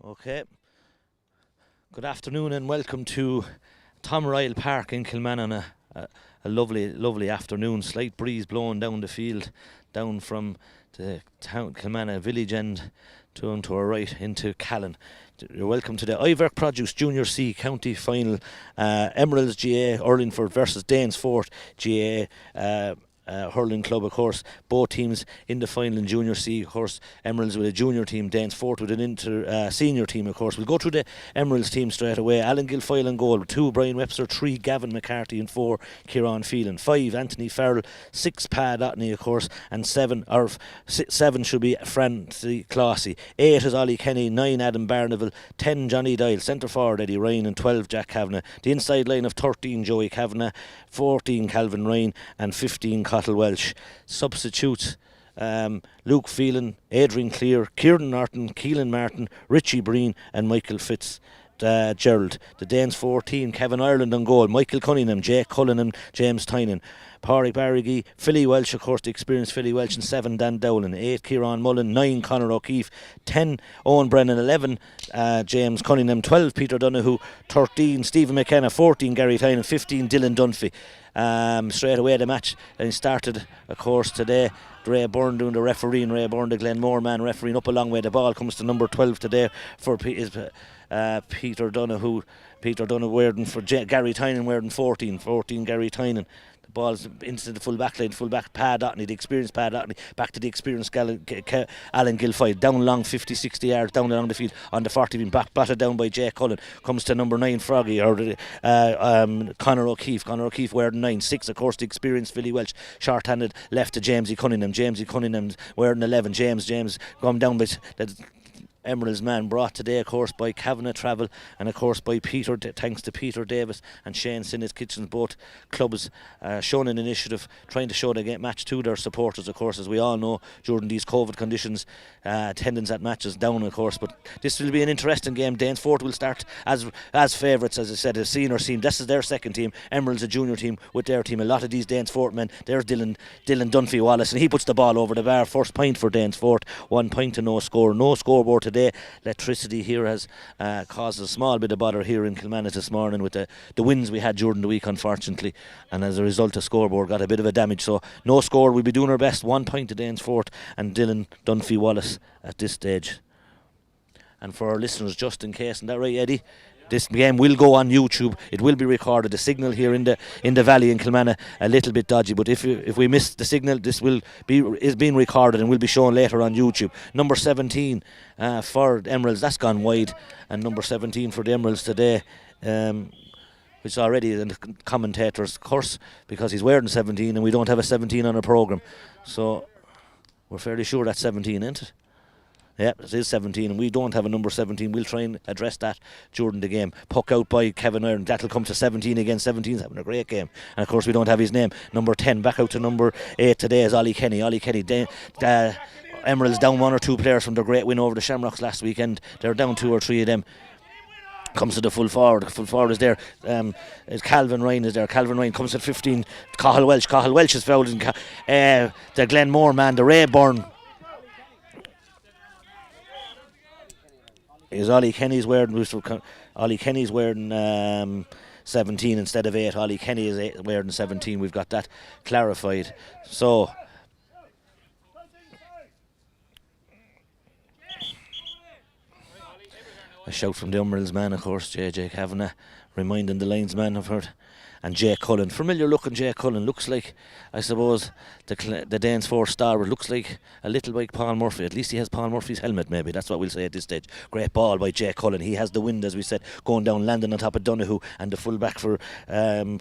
Okay. Good afternoon and welcome to Tom Ryle Park in Kilmannon on a lovely, lovely afternoon. Slight breeze blowing down the field, down from the town Kilmannon village end to our right into Callan. You're welcome to the Iverk Produce Junior C County Final. Emeralds GA Urlingford versus Danesfort GA. Hurling club, of course, both teams in the final in Junior C. Of course, Emeralds with a junior team, Danesfort with an senior team. Of course, we'll go through the Emeralds team straight away. Alan Guilfoyle in goal, 2 Brian Webster, 3 Gavin McCarthy, and 4 Kieran Phelan, 5 Anthony Farrell, 6 Pad Otney, of course, and 7 should be Francie Classy, 8 is Ollie Kenny, 9 Adam Barneville, 10 Johnny Dial, centre forward Eddie Ryan, and 12 Jack Kavanagh. The inside line of 13 Joey Kavanagh, 14 Calvin Ryan, and 15 Cottle Welsh. Substitutes Luke Phelan, Adrian Clear, Kieran Norton, Keelan Martin, Richie Breen, and Michael Gerald. The Danes 14, Kevin Ireland on goal, Michael Cunningham, Jake Cullinan, James Tynan, Pádraig Barrigy, Philly Welsh, of course, the experienced Philly Welsh, and 7 Dan Dowling, 8 Kieran Mullen, 9 Conor O'Keefe, 10 Owen Brennan, 11 James Cunningham, 12 Peter Donoghue, 13 Stephen McKenna, 14 Gary Tynan, 15 Dylan Dunphy. Straight away the match started, of course, today. Ray Byrne doing the refereeing, Ray Byrne, the Glenmore man, refereeing up a long way. The ball comes to number 12 today for Peter Donoghue. Peter Donoghue wearing for Gary Tynan wearing 14 Gary Tynan. The ball's into the full back line, full back Pad Otney, the experienced Pad Otney, back to the experienced Alan Guilfoyle, down long 50-60 yards down along the field on the 40, being batted down by Jay Cullen. Comes to number 9 Froggy, or Conor O'Keefe wearing 9, 6 of course the experienced Philly Welsh, short-handed left to Jamesy Cunningham wearing 11. James gone down by Emerald's man, brought today, of course, by Kavanagh Travel, and of course by Peter, thanks to Peter Davis and Shane Sinnott Kitchens. Both clubs shown an initiative trying to show the match to their supporters, of course, as we all know during these COVID conditions, attendance at matches down, of course, but this will be an interesting game. Danesfort will start as favourites, as I said, a senior team. This is their second team. Emerald's a junior team with their team. A lot of these Danesfort men, there's Dylan Dunphy Wallace, and he puts the ball over the bar. First point for Danesfort, 1 point to no score. No scoreboard today. Electricity here has caused a small bit of bother here in Kilmannon this morning with the winds we had during the week, unfortunately, and as a result the scoreboard got a bit of a damage, so no score. We'll be doing our best. 1 point to Danesfort and Dylan Dunphy Wallace at this stage. And for our listeners, just in case, isn't that right, Eddie? This game will go on YouTube. It will be recorded. The signal here in the valley in Kilmannon a little bit dodgy, but if we miss the signal, this is being recorded and will be shown later on YouTube. Number 17 for Emeralds, that's gone wide, and number 17 for the Emeralds today, which is already in the commentator's curse because he's wearing 17 and we don't have a 17 on our programme, so we're fairly sure that's 17, isn't it? Yeah, it is 17 and we don't have a number 17. We'll try and address that during the game. Puck out by Kevin Iron, that'll come to 17 again. 17's having a great game, and of course we don't have his name. Number 10 back out to number 8 today is Ollie Kenny. Emeralds down 1 or 2 players from their great win over the Shamrocks last weekend. They're down 2 or 3 of them. Comes to the full forward. The full forward is there. Calvin Ryan is there. Calvin Ryan comes at 15. Cathal Welsh is fouled. The Glenmore man, the Ray Byrne, is Ollie Kenny's wearing 17 instead of 8. Ollie Kenny is wearing 17. We've got that clarified. So a shout from the Emeralds man, of course, JJ Kavanagh, reminding the linesman of her. And Jay Cullen, familiar looking Jay Cullen, looks like, I suppose, the Danesfort star, looks like a little like Paul Murphy. At least he has Paul Murphy's helmet, maybe, that's what we'll say at this stage. Great ball by Jay Cullen. He has the wind, as we said, going down, landing on top of Donoghue, and the fullback for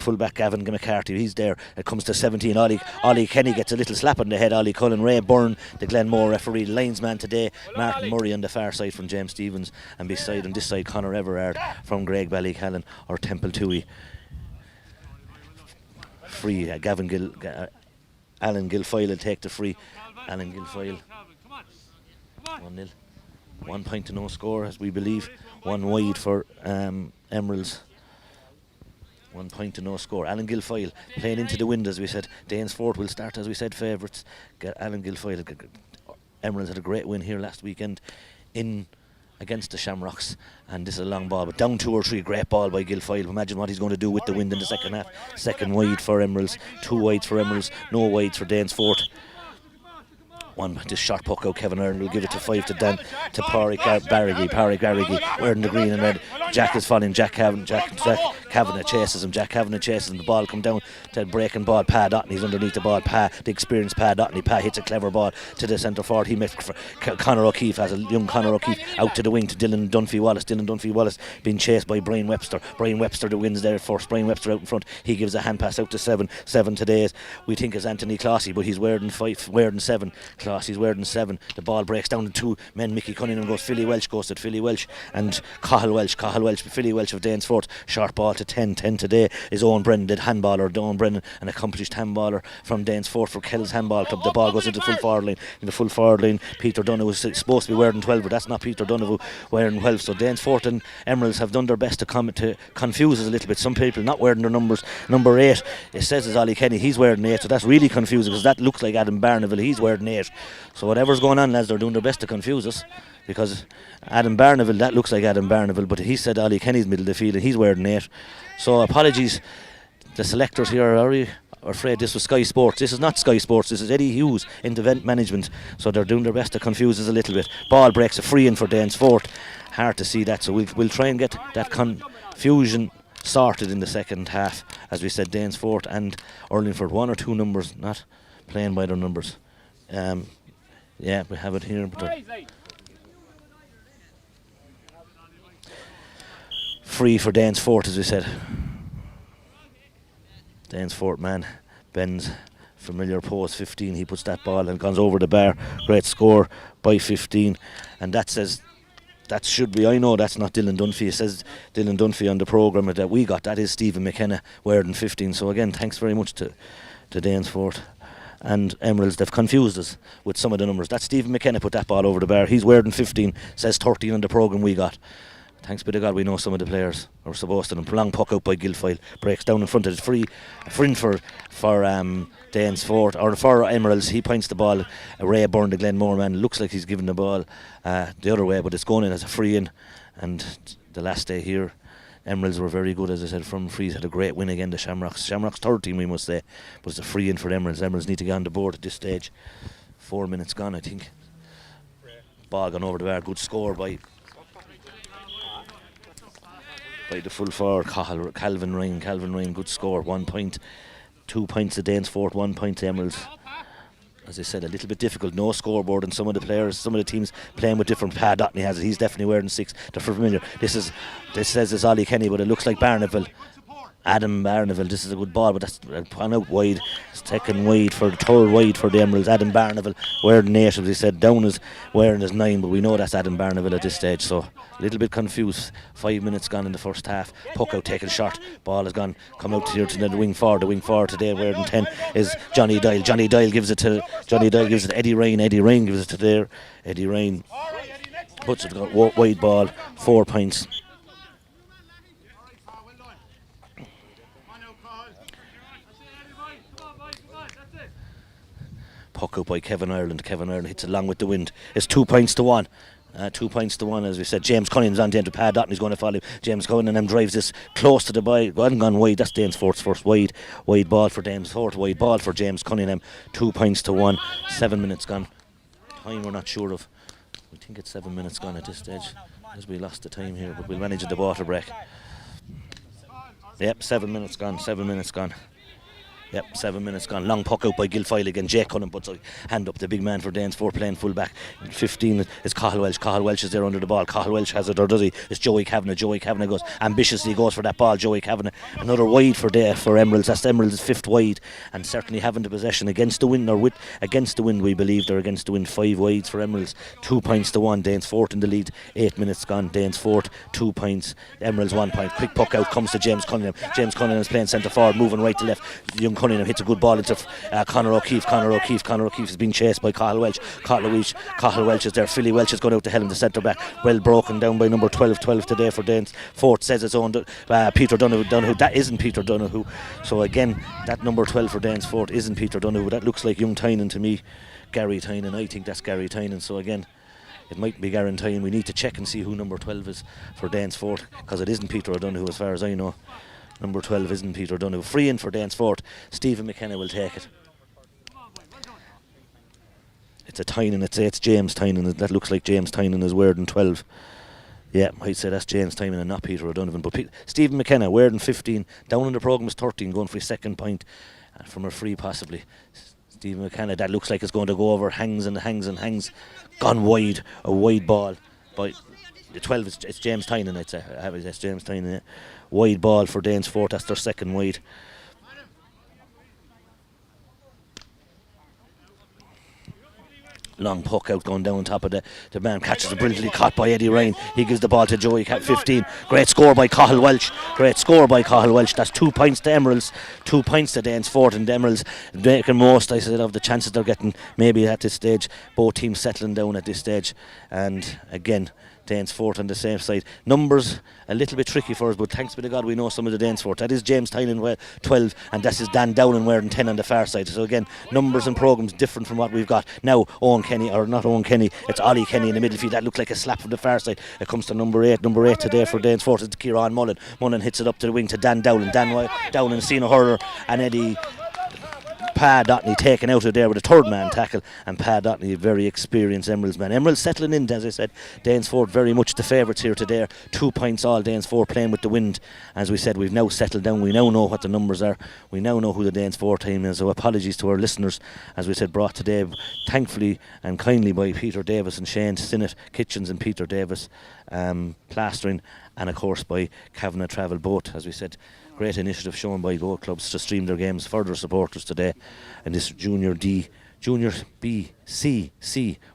fullback Gavin McCarthy, he's there. It comes to 17. Ollie Kenny gets a little slap on the head. Ollie Cullen, Ray Byrne, the Glenmore referee, linesman today, Martin Murray on the far side from James Stevens, and beside on this side Conor Everard from Greg Ballycallan or Temple Toohey. Free, Alan Guilfoyle will take the free. Alan Guilfoyle, 1-0. 1 point to no score, as we believe. 1 wide for Emeralds. 1 point to no score. Alan Guilfoyle playing into the wind, as we said. Danesfort will start, as we said, favourites. Alan Guilfoyle. Emeralds had a great win here last weekend in against the Shamrocks, and this is a long ball, but down 2 or 3, great ball by Guilfoyle. Imagine what he's going to do with the wind in the second half. Second wide for Emeralds, 2 wides for Emeralds, no wides for Danesfort. This short puck out, Kevin Ireland will give it to 5 to Pádraig Garrigy, wearing the green and red. Jack is following Jack Kavanagh chases him. The ball come down to breaking ball. Pa Dotney's underneath the ball. The experienced Pa Dotney. Pa hits a clever ball to the centre forward. He makes Conor O'Keefe, as a young Conor O'Keefe, out to the wing to Dylan Dunphy Wallace being chased by Brian Webster that wins there first. Brian Webster out in front. He gives a hand pass out to 7 today's we think is Anthony Clossy, but he's wearing 7. He's wearing 7. The ball breaks down to 2 men. Mickey Cunningham goes to Philly Welch and Cathal Welch. Philly Welch of Danesfort. Short ball to 10 today is Owen Brennan, Owen Brennan, an accomplished handballer from Danesfort for Kells Handball Club. The ball goes into the full forward line. Peter Donoghue is supposed to be wearing 12, but that's not Peter Donoghue wearing 12. So Danesfort and Emeralds have done their best to confuse us a little bit. Some people not wearing their numbers. Number 8, it says is Ollie Kenny. He's wearing 8, so that's really confusing because that looks like Adam Barneville. He's wearing 8. So whatever's going on, lads, they're doing their best to confuse us, because Adam Barneville, that looks like Adam Barneville, but he said Ollie Kenny's middle of the field and he's wearing 8. So apologies, the selectors here are afraid this was Sky Sports. This is not Sky Sports, this is Eddie Hughes in event management, so they're doing their best to confuse us a little bit. Ball breaks, a free in for Danesfort. Hard to see that, so we'll try and get that confusion sorted in the second half. As we said, Danesfort and Urlingford, 1 or 2 numbers not playing by their numbers. Yeah, we have it here. But free for Danesfort, as we said. Danesfort man bends, familiar post 15. He puts that ball and goes over the bar. Great score by 15, and that says that should be. I know that's not Dylan Dunphy. It says Dylan Dunphy on the programme that we got. That is Stephen McKenna wearing 15. So again, thanks very much to Danesfort and Emeralds. They've confused us with some of the numbers. That's Stephen McKenna put that ball over the bar. He's wearing 15. Says 13 on the programme we got. Thanks be to God we know some of the players are supposed to. And long puck out by Guilfoyle, breaks down in front of it. Free for Danesfort, or for Emeralds. He points the ball. Ray Byrne, the Glenmore man, looks like he's giving the ball the other way, but it's going in as a free in. And the last day here, Emeralds were very good, as I said, from frees. Had a great win again, the Shamrocks. Shamrocks' third team, we must say, but it's a free in for Emeralds. Emeralds need to get on the board at this stage. 4 minutes gone, I think. Ball gone over the bar. Good score by the full forward, Calvin Ryan. Good score. 1 point. 2 points to Danesfort, 1 point to Emeralds. As I said, a little bit difficult. No scoreboard, and some of the players, some of the teams playing with different. Pa Dotney has it. He's definitely wearing 6. They're familiar. This says it's Ollie Kenny, but it looks like Barneville. Adam Barneville. This is a good ball, but that's gone out wide. Second wide for the third wide for the Emeralds. Adam Barneville wearing 8, as he said. Down is wearing his 9, but we know that's Adam Barneville at this stage. So a little bit confused. 5 minutes gone in the first half. Puck out, taken shot. Ball has gone. Come out here to the wing forward. The wing forward today wearing 10 is Johnny Doyle. Johnny Doyle gives it to Eddie Ryan. Eddie Ryan gives it to there. Eddie Ryan puts it wide ball. 4 points. Puck out by Kevin Ireland. Kevin Ireland hits it along with the wind. It's 2 points to 1. 2 points to 1, as we said. James Cunningham's on the end of Pa Dotney's going to follow him. James Cunningham drives this close to the ball. Gone wide. That's Danesfort's first wide ball for Danesfort. Wide ball for James Cunningham. 2 points to 1. 7 minutes gone. Time we're not sure of. We think it's 7 minutes gone at this stage, as we lost the time here, but we'll manage the water break. Yep, 7 minutes gone. 7 minutes gone. Yep, 7 minutes gone. Long puck out by Guilfoyle again. Jake Cunningham puts a hand up, the big man for Danesfort playing full back. 15 is Cathal Welch. Cathal Welch is there under the ball. Cathal Welch has it, or does he? It's Joey Kavanagh. Joey Kavanagh goes ambitiously, goes for that ball. Joey Kavanagh. Another wide for Emeralds. That's Emeralds' 5th wide, and certainly having the possession against the wind, or against the wind, we believe they're against the wind. 5 wides for Emeralds. 2 points to 1. Danesfort in the lead. 8 minutes gone. Danesfort 2 points. Emeralds 1 point. Quick puck out comes to James Cunningham. James Cunningham is playing centre forward, moving right to left. Young Cunningham hits a good ball into Conor O'Keefe. Conor O'Keefe is being chased by Cathal Welch. Cathal Welch is there. Philly Welch has gone out to Helen, the centre back. Well broken down by number 12 today for Danesfort. Says its own Peter Donoghue. That isn't Peter Donoghue. So again, that number 12 for Danesfort isn't Peter Donoghue. That looks like young Tynan to me. Gary Tynan. I think that's Gary Tynan. So again, it might be guaranteeing. We need to check and see who number 12 is for Danesfort, because it isn't Peter O'Donoghue as far as I know. Number 12 isn't Peter O'Donoghue. Free in for Danesfort. Stephen McKenna will take it. It's a Tynan. It's James Tynan. That looks like James Tynan is wearing 12. Yeah, I'd say that's James Tynan and not Peter O'Donovan. But Stephen McKenna wearing 15. Down in the programme is 13, going for his second point from a free possibly. Stephen McKenna, that looks like it's going to go over. Hangs and hangs and hangs. Gone wide. A wide ball. By the 12, it's James Tynan, I'd say. That's James Tynan. Yeah. Wide ball for Danesfort. That's their second wide. Long puck out going down top of the man. Catches it brilliantly, caught by Eddie Ryan. He gives the ball to Joey, 15. Great score by Cathal Welch. That's 2 points to Emeralds, 2 points to Danesfort, and the Emeralds making most, I said, of the chances they're getting maybe at this stage. Both teams settling down at this stage. And again, Danesfort on the same side. Numbers a little bit tricky for us, but thanks be to God we know some of the Danesfort. That is James Tynan 12, and this is Dan Downan wearing 10 on the far side. So again, numbers and programmes different from what we've got now. Owen Kenny, or not Owen Kenny, it's Ollie Kenny in the midfield. That looked like a slap from the far side. It comes to number 8 today for Danesfort. It's Kieran Mullen. Mullen hits it up to the wing to Dan Downan. Downan seen a hurler, and Eddie Pa Dotney taken out of there with a third man tackle, and Pa Dotney, very experienced Emeralds man. Emeralds settling in, as I said. Danesfort very much the favourites here today. 2 points all. Danesfort playing with the wind. As we said, we've now settled down. We now know what the numbers are. We now know who the Danesfort team is. So apologies to our listeners, as we said, brought today thankfully and kindly by Peter Davis and Shane Sinnott Kitchens and Peter Davis plastering, and of course by Kavanagh Travel both, as we said. Great initiative shown by both clubs to stream their games for their supporters today. And this Junior D, Junior B, C.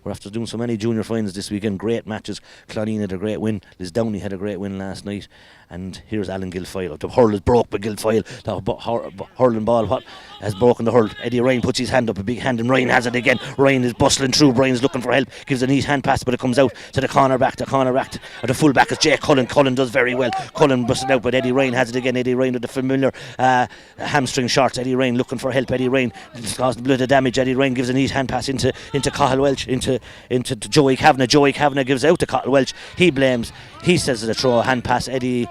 We're after doing so many junior finals this weekend. Great matches. Cloneen had a great win. Liz Downey had a great win last night. And here's Alan Guilfoyle. The hurl is broke by Guilfoyle. The hurling ball has broken the hurl. Eddie Ryan puts his hand up, a big hand, and Ryan has it again. Ryan is bustling through. Brian's looking for help. Gives a neat hand pass, but it comes out to the cornerback. The full back is Jay Cullen. Cullen does very well. Cullen busted out, but Eddie Ryan has it again. Eddie Ryan with the familiar hamstring shorts. Eddie Ryan looking for help. Eddie Ryan caused a bit of damage. Eddie Ryan gives a neat hand pass into Cathal Welch, into Joey Kavanagh. Joey Kavanagh gives out to Cathal Welch. He blames. He says it's a throw, hand pass. Eddie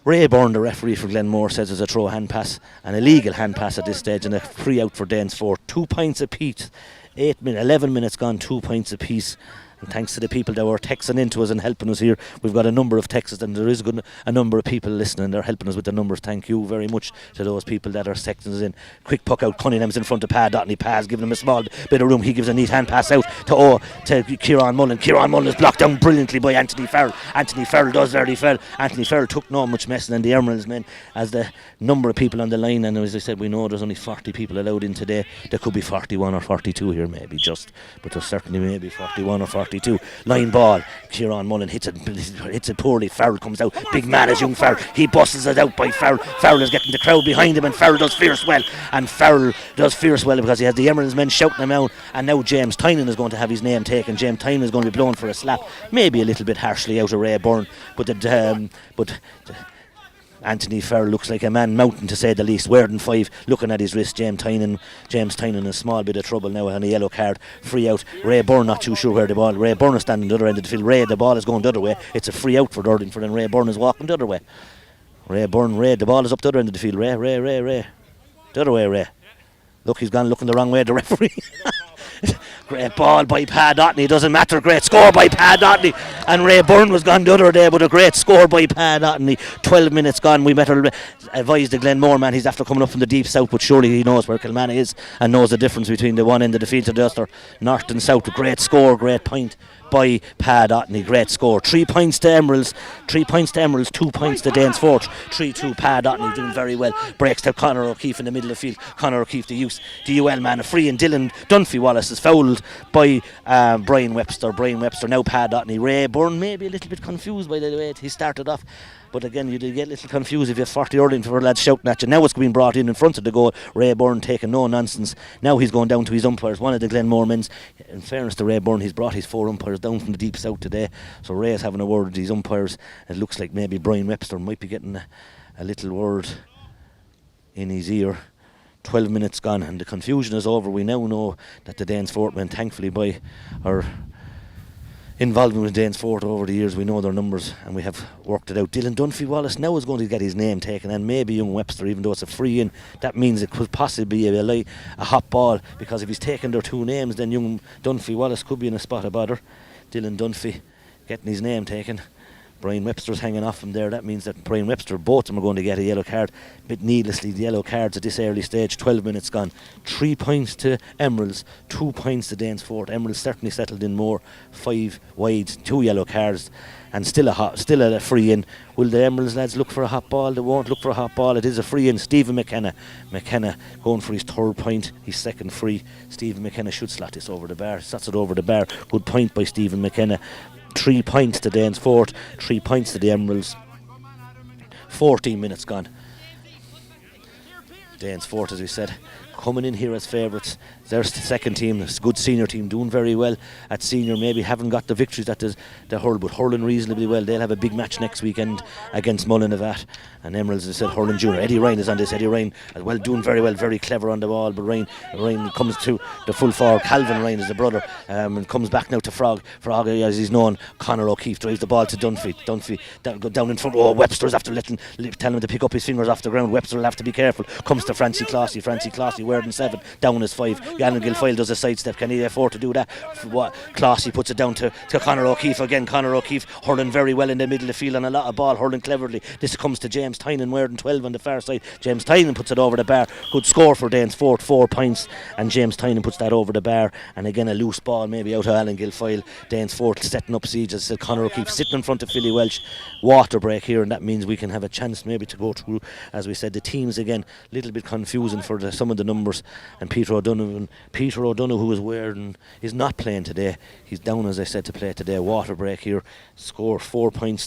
Rayburn, the referee for Glenmore, says it's a throw, hand pass, an illegal hand pass at this stage, and a free out for Danesfort. 2 points apiece. 11 minutes gone, 2 points apiece. And thanks to the people that were texting into us and helping us here. We've got a number of texts, and there is a number of people listening. They're helping us with the numbers. Thank you very much to those people that are texting us in. Quick puck out. Cunningham's in front of Pa Dotney. Pa's giving him a small bit of room. He gives a neat hand pass out to Kieran Mullen. Kieran Mullen is blocked down brilliantly by Anthony Farrell. Anthony Farrell does very well. Anthony Farrell took no much messing in the Emeralds men, as the number of people on the line, and as I said, we know there's only 40 people allowed in today. There could be 41 or 42 here maybe, but there's certainly maybe 41 or 42. Line ball. Kieran Mullen hits it poorly. Farrell comes out. Big man is young Farrell. He busts it out by Farrell. Farrell is getting the crowd behind him, and Farrell does fierce well. Because he has the Emeralds men shouting him out. And now James Tynan is going to have his name taken. James Tynan is going to be blown for a slap, maybe a little bit harshly out of Ray Byrne, but Anthony Farrell looks like a man mountain, to say the least. Wearing 5, looking at his wrist. James Tynan in a small bit of trouble now on a yellow card. Free out. Ray Byrne not too sure where the ball. Ray Byrne is standing the other end of the field. the ball is going the other way. It's a free out for Darlingford, and Ray Byrne is walking the other way. Ray, the ball is up the other end of the field. Ray. The other way, Ray. Look, he's gone looking the wrong way, the referee. Great ball by Pa Dotney. Doesn't matter. Great score by Pa Dotney. And Ray Byrne was gone the other day, but a great score by Pa Dotney. 12 minutes gone. We better advise the Glenmore man. He's after coming up from the deep south, but surely he knows where Kilmanagh is and knows the difference between the one end of the field to the other. North and south. Great score. Great point by Pa Dotney. Great score. 3 points to Emeralds. 2 points to Danesfort. 3-2. Pa Dotney doing very well. Breaks to Conor O'Keefe in the middle of the field. Conor O'Keefe, the UL man, a free, and Dylan Dunphy Wallace is fouled by Brian Webster. Now Pa Dotney. Ray Byrne maybe a little bit confused by the way he started off. But again, you did get a little confused if you have 40 hurling for lads shouting at you. Now it's being brought in front of the goal. Ray Byrne taking no nonsense. Now he's going down to his umpires. One of the Glenmore men's. In fairness to Ray Byrne, he's brought his 4 umpires down from the deep south today. So Ray is having a word with these umpires. It looks like maybe Brian Webster might be getting a little word in his ear. 12 minutes gone and the confusion is over. We now know that the Danesfort men, thankfully by our involvement with Danesfort over the years. We know their numbers and we have worked it out. Dylan Dunphy Wallace now is going to get his name taken, and maybe young Webster, even though it's a free in. That means it could possibly be a hot ball, because if he's taken their two names, then young Dunphy Wallace could be in a spot of bother. Dylan Dunphy getting his name taken. Brian Webster's hanging off him there. That means that Brian Webster, both of them are going to get a yellow card. But needlessly, the yellow cards at this early stage. 12 minutes gone. 3 points to Emeralds, 2 points to Danesfort. Emeralds certainly settled in more. 5 wide, 2 yellow cards, and still a free in. Will the Emeralds lads look for a hot ball? They won't look for a hot ball. It is a free in. Stephen McKenna going for his 3rd point, his 2nd free. Stephen McKenna should slot this over the bar. Slots it over the bar. Good point by Stephen McKenna. 3 points to Danesfort, 3 points to the Emeralds. 14 minutes gone. Danesfort, as we said, coming in here as favourites. Their second team, a good senior team, doing very well at senior. Maybe haven't got the victories that they hurl, but hurling reasonably well. They'll have a big match next weekend against Mullinavat. And Emeralds, as I said, hurling junior. Eddie Ryan is on this. Eddie Ryan as well, doing very well, very clever on the ball. But Ryan comes to the full forward. Calvin Ryan is the brother, and comes back now to Frog. Frog, as he's known, Conor O'Keefe drives the ball to Dunphy. Dunphy down in front. Oh, Webster's after telling him to pick up his fingers off the ground. Webster will have to be careful. Comes to Francie Clossy. Weirden 7, down is 5. Alan Gilfoyle does a sidestep. Can he afford to do that? Clossy puts it down to Conor O'Keefe again. Conor O'Keefe hurling very well in the middle of the field on a lot of ball, hurling cleverly. This comes to James Tynan, wearing 12 on the far side. James Tynan puts it over the bar. Good score for Danesfort, 4 points, and James Tynan puts that over the bar. And again a loose ball, maybe out of Alan Gilfoyle. Danesfort setting up siege. As I said, Conor O'Keefe sitting in front of Philly Welch. Water break here, and that means we can have a chance maybe to go through. As we said, the teams again, a little bit confusing for some of the numbers. And Peter O'Donoghue, who is not playing today. He's down, as I said, to play today. Water break here. Score 4 points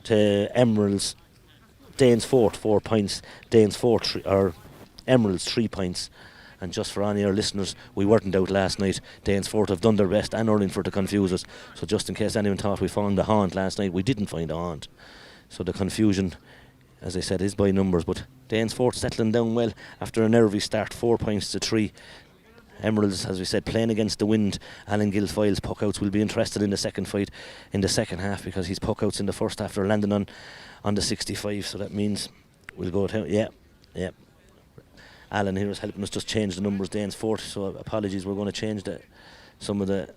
to Emeralds. Danesfort 4 points. Emeralds 3 points. And just for any of our listeners, we weren't out last night. Danesfort have done their best and Urlingford to confuse us. So just in case anyone thought we found a haunt last night, we didn't find a haunt. So the confusion, as I said, is by numbers. But Danesfort settling down well after a nervy start. 4 points to 3. Emeralds, as we said, playing against the wind. Alan Gilfoyle's puckouts will be interested in the second fight in the second half, because his puckouts in the first half are landing on the 65. So that means we'll go to yeah. Alan here is helping us just change the numbers. Danesfort, so apologies, we're going to change some of the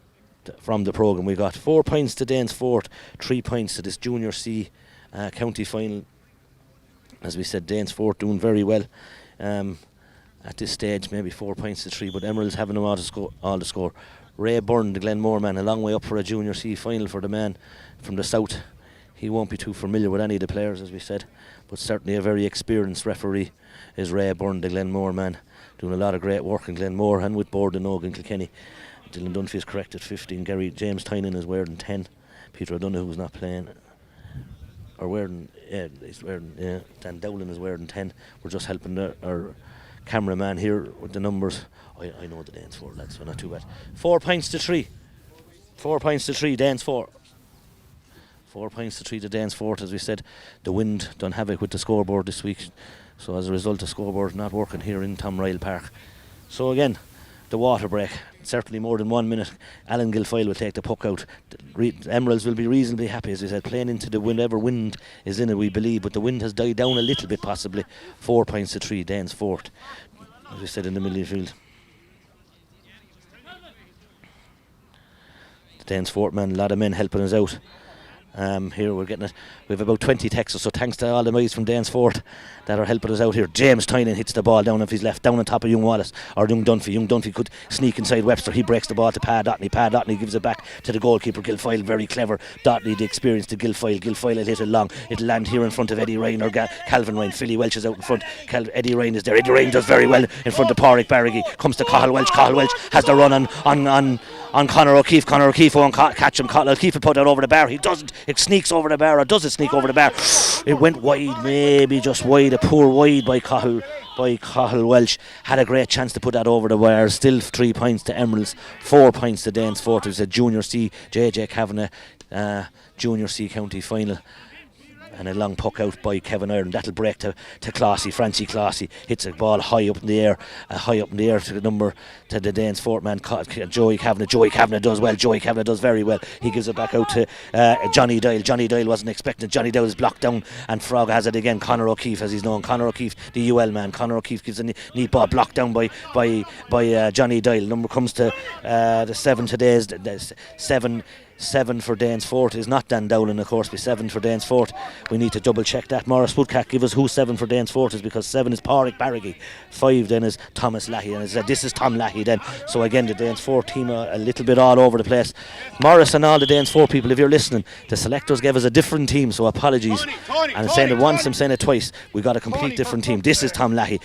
from the programme. We got 4 points to Danesfort, 3 points to this Junior C county final. As we said, Danesfort doing very well at this stage, maybe 4 points to 3, but Emeralds having them all to score. Ray Byrne, the Glenmore man, a long way up for a Junior C final for the man from the south. He won't be too familiar with any of the players, as we said, but certainly a very experienced referee is Ray Byrne, the Glenmore man, doing a lot of great work in Glenmore and with Borden and Kilkenny. Dylan Dunphy is correct at 15. James Tynan is wearing 10. Peter O'Donoghue who's not playing, Dan Dowling is wearing 10. We're just helping our cameraman here with the numbers. I know the Danesfort lads, so not too bad. 4 points to 3. 4 points to 3, Danesfort. 4 points to 3 to Danesfort. As we said, the wind done havoc with the scoreboard this week, so as a result the scoreboard not working here in Tom Ryle Park. So again, the water break, certainly more than 1 minute. Alan Gilfoyle will take the puck out. Emeralds will be reasonably happy, as we said, playing into the whenever wind is in it, we believe, but the wind has died down a little bit possibly. 4 points to 3, Danesfort, as we said, in the middle of the field. The Danesfort man, a lot of men helping us out. Here we're getting it. We have about 20 texts, so thanks to all the guys from Danesfort that are helping us out here. James Tynan hits the ball down off his left, down on top of young Wallace or young Dunphy. Young Dunphy could sneak inside Webster. He breaks the ball to Pat Dotney. Pat Dotney gives it back to the goalkeeper Gilfoyle. Very clever. Dotney, the experience to Gilfoyle. Gilfoyle will hit it long. It'll land here in front of Eddie Ryan or Calvin Ryan. Philly Welch is out in front. Eddie Ryan is there. Eddie Ryan does very well in front of Pádraig Barrigy. Comes to Cathal Welch. Cathal Welch has the run on Conor O'Keefe. Conor O'Keefe won't catch him. O'Keefe will put that over the bar. He doesn't. It sneaks over the bar, or does it sneak over the bar? It went wide, maybe just wide. A poor wide by Cathal Welch. Had a great chance to put that over the wire. Still 3 points to Emeralds, 4 points to Danesfort. It was a Junior C, JJ Kavanagh Junior C county final. And a long puck out by Kevin Ireland. That'll break to Classy. Francie Classy hits a ball high up in the air. To the Danesfort man, Joey Kavanagh. Joey Kavanagh does well. Joey Kavanagh does very well. He gives it back out to Johnny Doyle. Johnny Doyle wasn't expecting it. Johnny Doyle is blocked down, and Frog has it again. Conor O'Keefe, as he's known. Conor O'Keefe, the UL man. Conor O'Keefe gives a neat ball, blocked down by Johnny Doyle. Number comes to the 7 today's 7 for Danesfort is not Dan Dowling, of course, be 7 for Danesfort. We need to double check that. Morris Woodcock, give us who 7 for Danesfort is, because 7 is Pádraig Barrigy, 5 then is Thomas Lahey, and this is Tom Lahey then. So again, the Danesfort team are a little bit all over the place. Morris and all the Danesfort people, if you're listening, the selectors gave us a different team, so apologies. I'm saying it once, I'm saying it twice. We got a complete different team. This is Tom Lahey,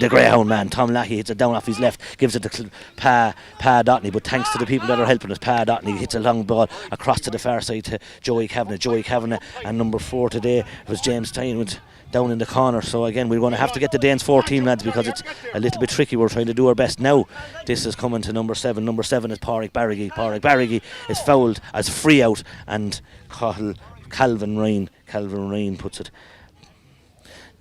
the greyhound man. Tom Lahey hits it down off his left, gives it to Pa Dotney, but thanks to the people that are helping us, Pa Dotney hits a long ball across to the far side to Joey Kavanagh, and number 4 today was James Tyne down in the corner. So again, we're going to have to get the Danesfort team, lads, because it's a little bit tricky. We're trying to do our best now. This is coming to number 7. Number 7 is Pádraig Barrigy. Pádraig Barrigy is fouled as free out, and Calvin Ryan puts it.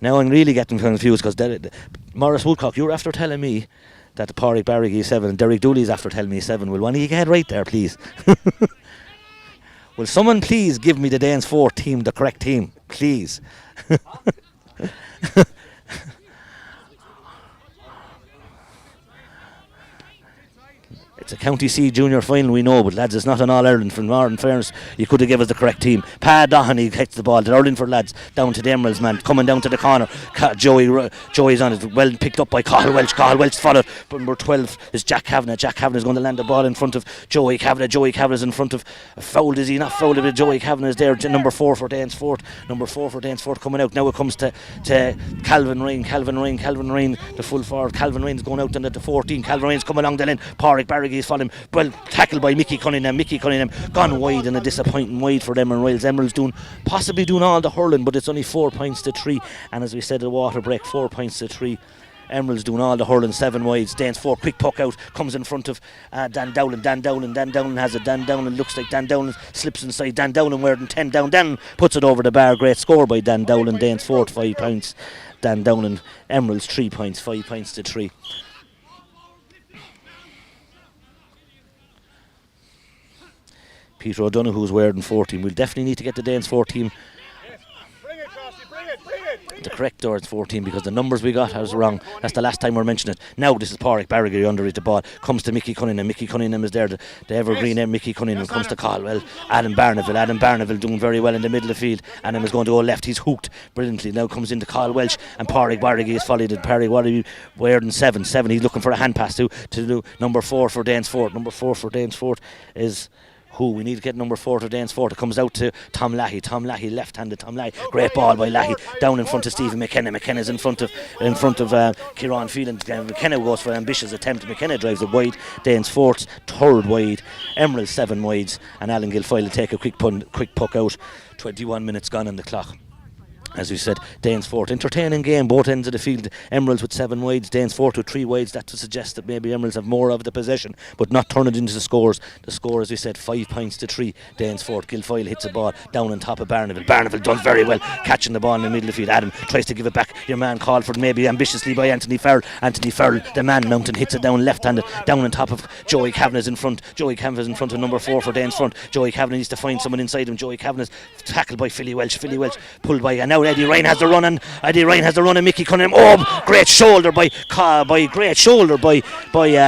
Now I'm really getting confused, because Morris Woodcock, you're after telling me that Pádraig Barrigy is 7 and Derek Dooley's after telling me 7. Will one of you get right there, please? Will someone please give me the Danesfort team, the correct team, please? It's a County C junior final, we know, but lads, it's not an All-Ireland. From Northern fairness, you could have given us the correct team. Pa Doherty hits the ball. They're all in for lads. Down to the Emeralds man, coming down to the corner. Joey's on it, well picked up by Cathal Welch. Cathal Welch followed. But number 12 is Jack Kavanagh. Jack Kavanagh is going to land the ball in front of Joey Kavanagh. Joey Kavanagh is in front of. Fouled, is he not fouled? But Joey Kavanagh is there. Number 4 for Danesfort. Number 4 for Danesfort coming out. Now it comes to Calvin Ryan, the full forward. Calvin Ryan's going out then at the 14. Calvin Ryan's coming along the lane. Pádraig Barrigy is following. Well tackled by Mickey Cunningham. Gone wide, and a disappointing wide for them. And Wales Emeralds possibly doing all the hurling, but it's only 4 points to 3. And as we said at the water break, 4 points to 3. Emeralds doing all the hurling, 7 wides. Danesfort, quick puck out, comes in front of Dan Dowling. Dan Dowling has it. Dan Dowling looks like Dan Dowling slips inside. Dan Dowling wearing 10 down. Dan puts it over the bar. Great score by Dan Dowling. Danesfort 5 points. Dan Dowling. Emeralds 3 points. 5 points to 3. Peter O'Donoghu's wearing 14. We'll definitely need to get the Danesfort team the correct door. It's 14 because the numbers we got was wrong. That's the last time we're mentioning it. Now this is Pádraig Barrigy under it. The ball comes to Mickey Cunningham. Mickey Cunningham is there. The evergreen name Mickey Cunningham comes to Caldwell. Adam Barneville doing very well in the middle of the field. Adam is going to go left. He's hooked brilliantly. Now comes into Carl Welch, and Pádraig Barrigy is followed. Pádraig Barrigy wearing 7. He's looking for a hand pass to do number 4 for Danesfort. Number 4 for Danesfort is we need to get number 4 to Danesfort. It comes out to Tom Lahey, left-handed Tom Lahey. Great ball by Lahey, down in front of Stephen McKenna. McKenna's in front of Kieran Phelan. McKenna goes for an ambitious attempt. McKenna drives it wide. Danesfort's 3rd wide. Emerald 7 wides, and Alan Guilfoyle will take a quick puck out. 21 minutes gone on the clock. As we said, Danesfort, entertaining game, both ends of the field. Emeralds with 7 wides, Danesfort with 3 wides. That to suggest that maybe Emeralds have more of the possession, but not turn it into the scores. The score, as we said, 5 points to 3. Danesfort. Guilfoyle hits a ball down on top of Barneville. Barneville does very well, catching the ball in the middle of the field. Adam tries to give it back. Your man called for maybe ambitiously by Anthony Farrell. Anthony Farrell, the man mountain, hits it down left-handed, down on top of Joey Kavanagh's in front. Joey Kavanagh's in front of number 4 for Danesfort. Joey Kavanagh needs to find someone inside him. Joey Kavanagh's tackled by Philly Welch. Pulled by, and now Eddie Ryan has the run. And Mickey Cunningham. Great shoulder by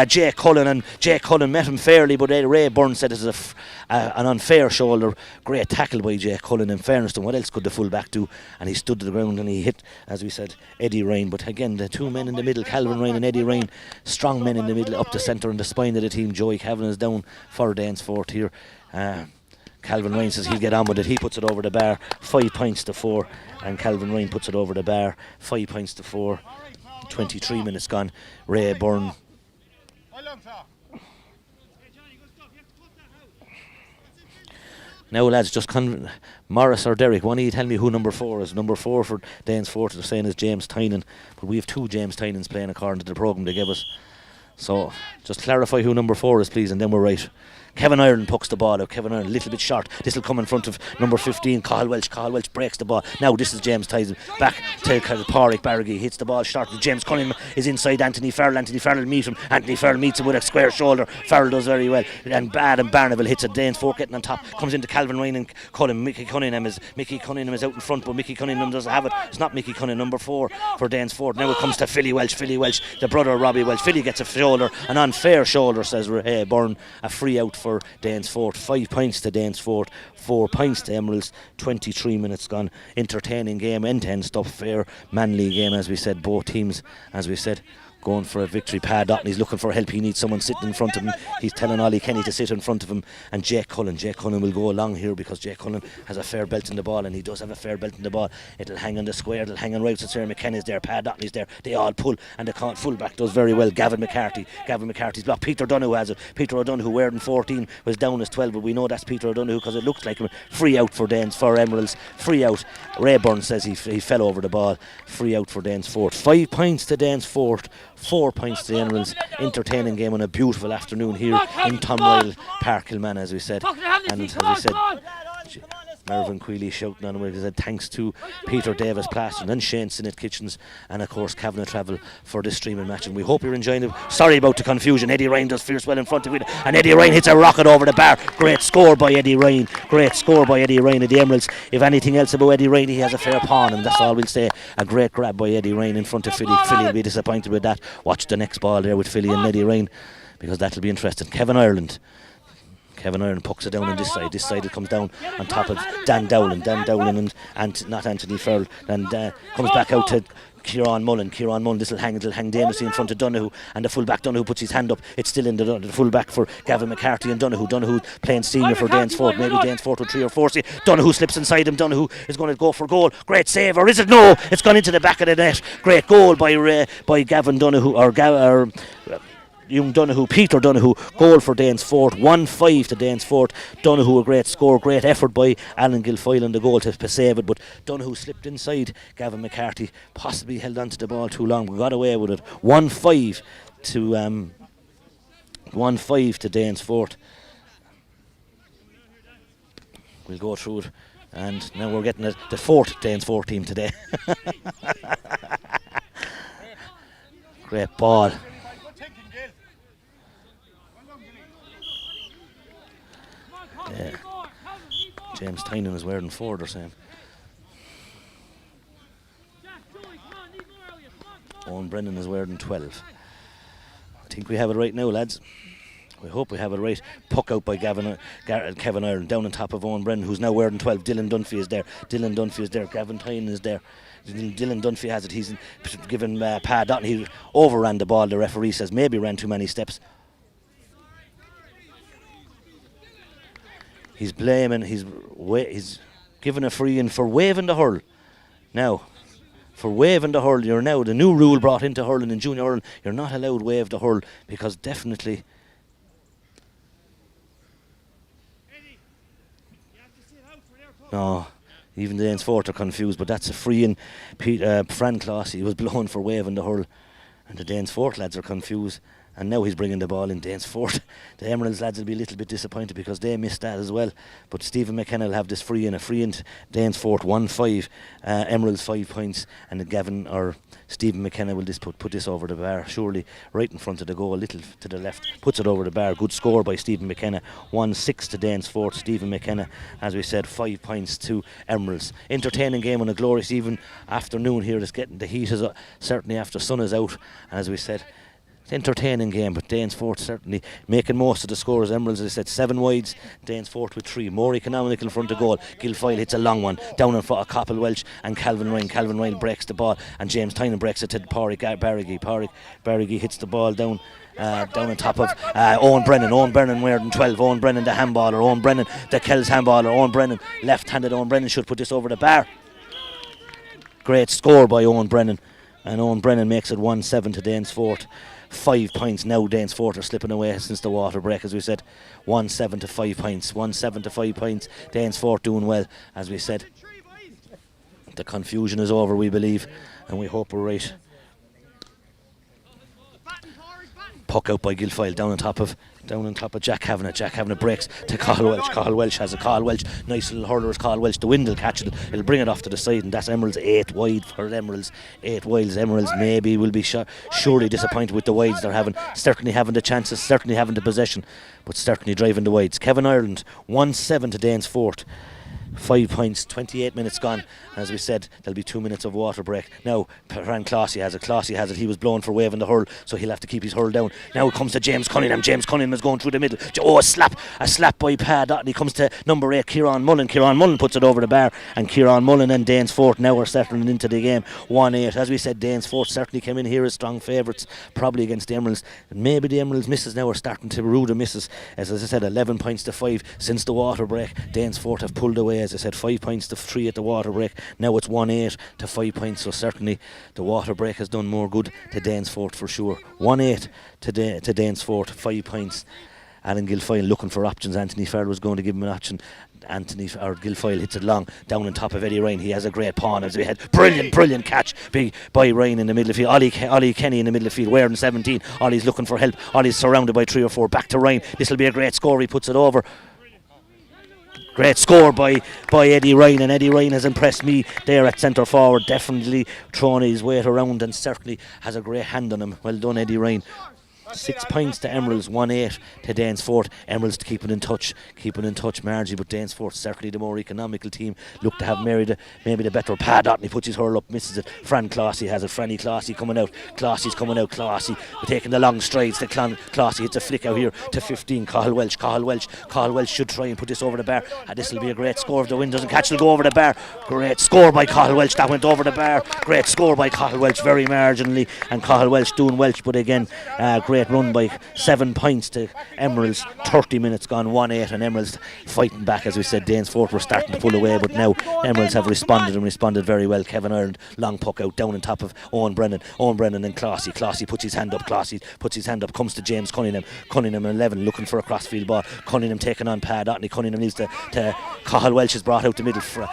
Jay Cullen, and Jay Cullen met him fairly, but Ray Byrne said it was an unfair shoulder. Great tackle by Jay Cullen. In fairness to him, what else could the full back do? And he stood to the ground and he hit, as we said, Eddie Ryan. But again, the 2 men in the middle, Calvin Ryan and Eddie Ryan, strong men in the middle, up the centre and the spine of the team. Joey Kavanagh is down for Danesfort here. Calvin Ryan says he'll get on with it. He puts it over the bar, 5 points to 4, and Calvin Ryan puts it over the bar, 5 points to 4. 23 minutes gone. Ray Byrne. Now lads, just Morris or Derek, one of you tell me who number 4 is. Number 4 for Danesfort, they're saying is James Tynan, but we have 2 James Tynans playing according to the programme they give us. So just clarify who number 4 is, please, and then we're right. Kevin Ireland pucks the ball out. Kevin Ireland a little bit short. This will come in front of number 15, Cathal Welch. Cathal Welch breaks the ball. Now this is James Tyson. Back to Pádraig Barrigy. Hits the ball short. James Cunningham is inside Anthony Farrell. Anthony Farrell meets him. Anthony Farrell meets him with a square shoulder. Farrell does very well. And Adam Barneville hits it. Danesfort getting on top. Comes into Calvin Ryan and Cullen. Mickey Cunningham is out in front, but Mickey Cunningham doesn't have it. It's not Mickey Cunningham, number 4 for Danesfort. Now it comes to Philly Welch. Philly Welch, the brother of Robbie Welch. Philly gets a shoulder, an unfair shoulder, says Byrne. A free out for Danesfort. 5 points to Danesfort, 4 points to Emeralds. 23 minutes gone. Entertaining game, end-to-end stuff, fair, manly game, as we said. Both teams, as we said, going for a victory. Doughton, looking for help. He needs someone sitting in front of him. He's telling Ollie Kenny to sit in front of him. And Jake Cullen will go along here because Jake Cullen has a fair belt in the ball, and he does have a fair belt in the ball. It'll hang on the square, it'll hang on right. So Sarah McKenna's there, Doughton is there. They all pull, and the fullback does very well. Gavin McCarthy's blocked. Peter O'Donoghue has it. Peter O'Donoghue, wearing 14, was down as 12, but we know that's Peter O'Donoghue because it looks like him. Free out for Emeralds. Free out. Rayburn says he fell over the ball. Free out for Danesfort. 5 points to Danesfort, 4 points to the Emeralds. Entertaining game on a beautiful afternoon here in Tom Royal Park, Kilmanagh, as we said. And as we said, Mervyn Queely shouting on him. He said thanks to Peter Davis Plastron and Shane Sinnott Kitchens, and of course Kavanagh Travel for this streaming match. And we hope you're enjoying it. Sorry about the confusion. Eddie Ryan does fierce well in front of it, and Eddie Ryan hits a rocket over the bar. Great score by Eddie Ryan of the Emeralds. If anything else about Eddie Ryan, he has a fair pawn, and that's all we'll say. A great grab by Eddie Ryan in front of Philly. Philly will be disappointed with that. Watch the next ball there with Philly and Eddie Ryan, because that'll be interesting. Kevin Ireland pucks it down on this side. This side it comes down on top of Dan Dowling and not Anthony Farrell. And comes back out to Kieran Mullen. This will hang Damasy in front of Donoghue, and the fullback Donoghue puts his hand up. It's still in the fullback for Gavin McCarthy and Donoghue playing senior for Danesfort. Maybe Danesfort with 3 or 4. Donoghue slips inside him. Donoghue is going to go for goal. Great save, or is it? No, it's gone into the back of the net. Great goal by Gavin Donoghue, or young Donoghue, Peter Donoghue. Goal for Danesfort, 1-5 to Danesfort. Donoghue a great score, great effort by Alan Guilfoyle on the goal to save it, but Donoghue slipped inside. Gavin McCarthy possibly held on to the ball too long, but got away with it. 1-5 to Danesfort. We'll go through it, and now we're getting the 4th Danesfort team today. Great ball. James Tynan is wearing 4, they're saying. Owen Brennan is wearing 12. I think we have it right now, lads. We hope we have it right. Puck out by Kevin Ireland, down on top of Owen Brennan, who's now wearing 12. Dylan Dunphy is there. Gavin Tynan is there. Dylan Dunphy has it. He's given Doughton. He overran the ball. The referee says maybe ran too many steps. He's blaming, he's given a free in for waving the hurl. Now, for waving the hurl, you're now, the new rule brought into hurling in junior hurling, you're not allowed wave the hurl, because definitely no, even the Danesfort are confused, but that's a free in. Fran Classy was blown for waving the hurl, and the Danesfort lads are confused. And now he's bringing the ball in Danesfort. The Emeralds lads will be a little bit disappointed because they missed that as well. But Stephen McKenna will have this free in. A free in to Danesfort, 1-5. Emeralds 5 points. And Gavin or Stephen McKenna will just put this over the bar. Surely right in front of the goal, a little to the left. Puts it over the bar. Good score by Stephen McKenna. 1-6 to Danesfort. Stephen McKenna, as we said, 5 points to Emeralds. Entertaining game on a glorious even afternoon here. It's getting the heat is certainly after sun is out. And as we said, entertaining game, but Danesfort certainly making most of the scores. Emeralds, as I said, 7 wides, Danesfort with 3. More economical in front of goal. Guilfoyle hits a long one down in front of Cathal Welch and Calvin Ryan. Calvin Ryan breaks the ball, and James Tynan breaks it to Pádraig Barrigy. Pádraig Barrigy hits the ball down on top of Owen Brennan. Owen Brennan wearing 12. Owen Brennan the handballer. Owen Brennan the Kells handballer. Owen Brennan left-handed. Owen Brennan should put this over the bar. Great score by Owen Brennan, and Owen Brennan makes it 1-7 to Danesfort. 5 points now. Danesfort are slipping away since the water break, as we said. 1-7 to 5 points. 1-7 to 5 points. Danesfort doing well, as we said. The confusion is over, we believe, and we hope we're right. Puck out by Guilfoyle, down on top of down on top of Jack Kavanagh. Jack Kavanagh breaks to Cathal Welch. Cathal Welch has a Cathal Welch. Nice little hurlers. Cathal Welch. The wind will catch it. It'll bring it off to the side, and that's Emeralds 8 wide for Emeralds. 8 wides. Emeralds maybe will be surely disappointed with the wides they're having. Certainly having the chances, certainly having the possession, but certainly driving the wides. Kevin Ireland 1-7 to Danesfort. 5 points, 28 minutes gone. As we said, there'll be 2 minutes of water break. Now, Fran Clossy has it. He was blown for waving the hurl, so he'll have to keep his hurl down. Now it comes to James Cunningham. James Cunningham is going through the middle. Oh, a slap by Pad. And he comes to number 8, Kieran Mullen. Kieran Mullen puts it over the bar, and Kieran Mullen and Danesfort now are settling into the game. 1-8. As we said, Danesfort certainly came in here as strong favourites, probably against the Emeralds. Maybe the Emeralds misses now are starting to rue the misses. As I said, 11 points to 5 since the water break. Danesfort have pulled away, as I said, 5 points to 3 at the water break. Now it's 1-8 to 5 points, so certainly the water break has done more good to Danesfort for sure. 1-8 to Danesfort, 5 points. Alan Guilfoyle looking for options. Anthony Farrell was going to give him an option. Guilfoyle hits it long down on top of Eddie Ryan. He has a great pawn as we head. Brilliant catch by Ryan in the middle of the field. Ollie Kenny in the middle of the field, wearing 17. Ollie's looking for help. Ollie's surrounded by 3 or 4. Back to Ryan. This will be a great score. He puts it over. Great score by Eddie Ryan, and Eddie Ryan has impressed me there at centre forward, definitely throwing his weight around and certainly has a great hand on him. Well done, Eddie Ryan. 6 points to Emeralds, 1-8 to Danesfort. Emeralds keeping in touch Margie, but Danesfort certainly the more economical team. Look to have maybe the better pad out, and he puts his hurl up, misses it. Fran Clossy has it. Franny Clossy coming out. Clossy taking the long strides. Clossy hits a flick out here to 15. Cathal Welch should try and put this over the bar. This will be a great score if the wind doesn't catch. It'll go over the bar. Great score by Cathal Welch. That went over the bar. Great score by Cathal Welch, very marginally, and Cathal Welch doing Welch, but again, great run by 7 points to Emeralds. 30 minutes gone, 1-8, and Emeralds fighting back. As we said, Danesfort were starting to pull away, but now Emeralds have responded very well. Kevin Ireland, long puck out down on top of Owen Brennan and Clossy puts his hand up, comes to James Cunningham 11 looking for a crossfield ball. Cunningham taking on Pad Otney. Cunningham leaves to Cathal Welch, is brought out the middle for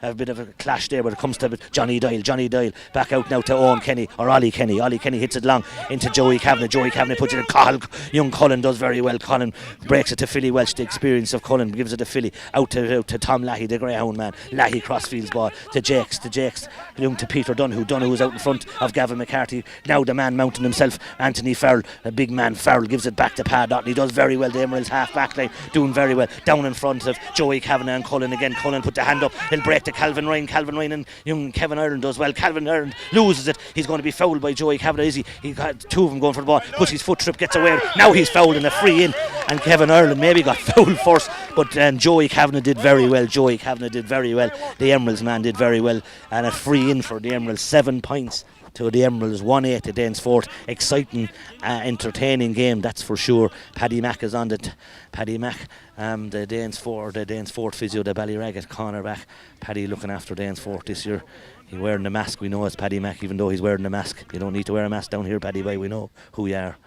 a bit of a clash there, but it comes to Johnny Doyle back out now to Owen Kenny or Ollie Kenny hits it long into Joey Kavanagh puts it in. Young Cullen does very well. Cullen breaks it to Philly Welch. The experience of Cullen gives it to Philly, out to Tom Lahey, the greyhound man. Lahey crossfields ball to Jakes, young to Peter Dunhu's out in front of Gavin McCarthy. Now the man mounting himself, Anthony Farrell, a big man. Farrell gives it back to Pad Otney. He does very well. The Emeralds half back line doing very well, down in front of Joey Kavanagh and Cullen again. Cullen put the hand up, he'll break to Calvin Ryan and young Kevin Ireland does well. Calvin Ireland loses it. He's going to be fouled by Joey Kavanagh. He got 2 of them going for the ball, puts his foot trip, gets away. Now he's fouled in a free in, and Kevin Ireland maybe got fouled first, but Joey Kavanagh did very well. The Emeralds man did very well, and a free in for the Emeralds. 7 points to the Emeralds, 1-8 to Danesfort. Exciting, entertaining game, that's for sure. Paddy Mack is on it. Paddy Mack, the Danesfort physio, the Ballyragget cornerback. Paddy looking after Danesfort this year. He's wearing the mask. We know it's Paddy Mack, even though he's wearing the mask. You don't need to wear a mask down here, Paddy Boy. We know who you are.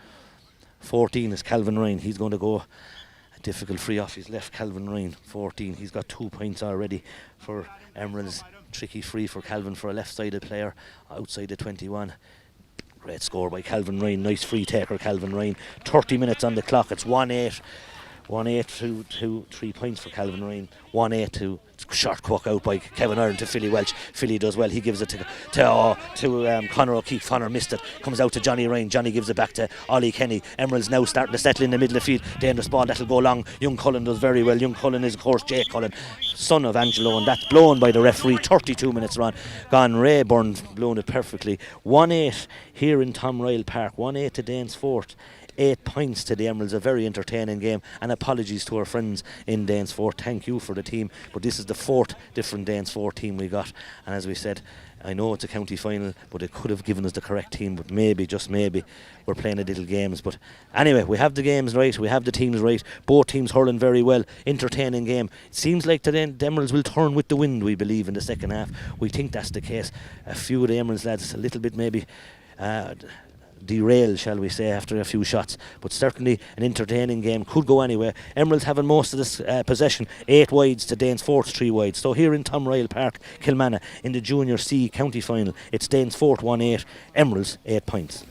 14 is Calvin Ryan. He's going to go a difficult free off his left. Calvin Ryan, 14. He's got 2 points already for Emeralds. Tricky free for Calvin for a left-sided player outside the 21. Great score by Calvin Ryan. Nice free taker, Calvin Ryan. 30 minutes on the clock. It's 1-8. 1-8 to 3 points for Calvin Ryan. 1-8 to short quack out by Kevin Ireland to Philly Welch. Philly does well. He gives it to Conor O'Keefe. Conor missed it. Comes out to Johnny Ryan. Johnny gives it back to Ollie Kenny. Emeralds now starting to settle in the middle of the field. Dangerous ball that'll go long. Young Cullen does very well. Young Cullen is of course Jake Cullen, son of Angelo, and that's blown by the referee. 32 minutes run gone. Rayburn blown it perfectly. 1-8 here in Tom Ryle Park. 1-8 to Danesfort. 8 points to the Emeralds. A very entertaining game, and apologies to our friends in Danesfort. Thank you for the team, but this is the 4th different Danesfort team we got, and as we said, I know it's a county final, but it could have given us the correct team, but maybe, just maybe, we're playing a little games. But anyway, we have the games right, we have the teams right, both teams hurling very well. Entertaining game. It seems like the Emeralds will turn with the wind, we believe, in the second half. We think that's the case. A few of the Emeralds lads a little bit maybe derail, shall we say, after a few shots, but certainly an entertaining game, could go anywhere. Emeralds having most of this possession. 8 wides to Danesfort's 3 wides. So here in Tom Ryle Park, Kilmanagh, in the Junior C county final, it's Danesfort 1-8, Emeralds 8 points.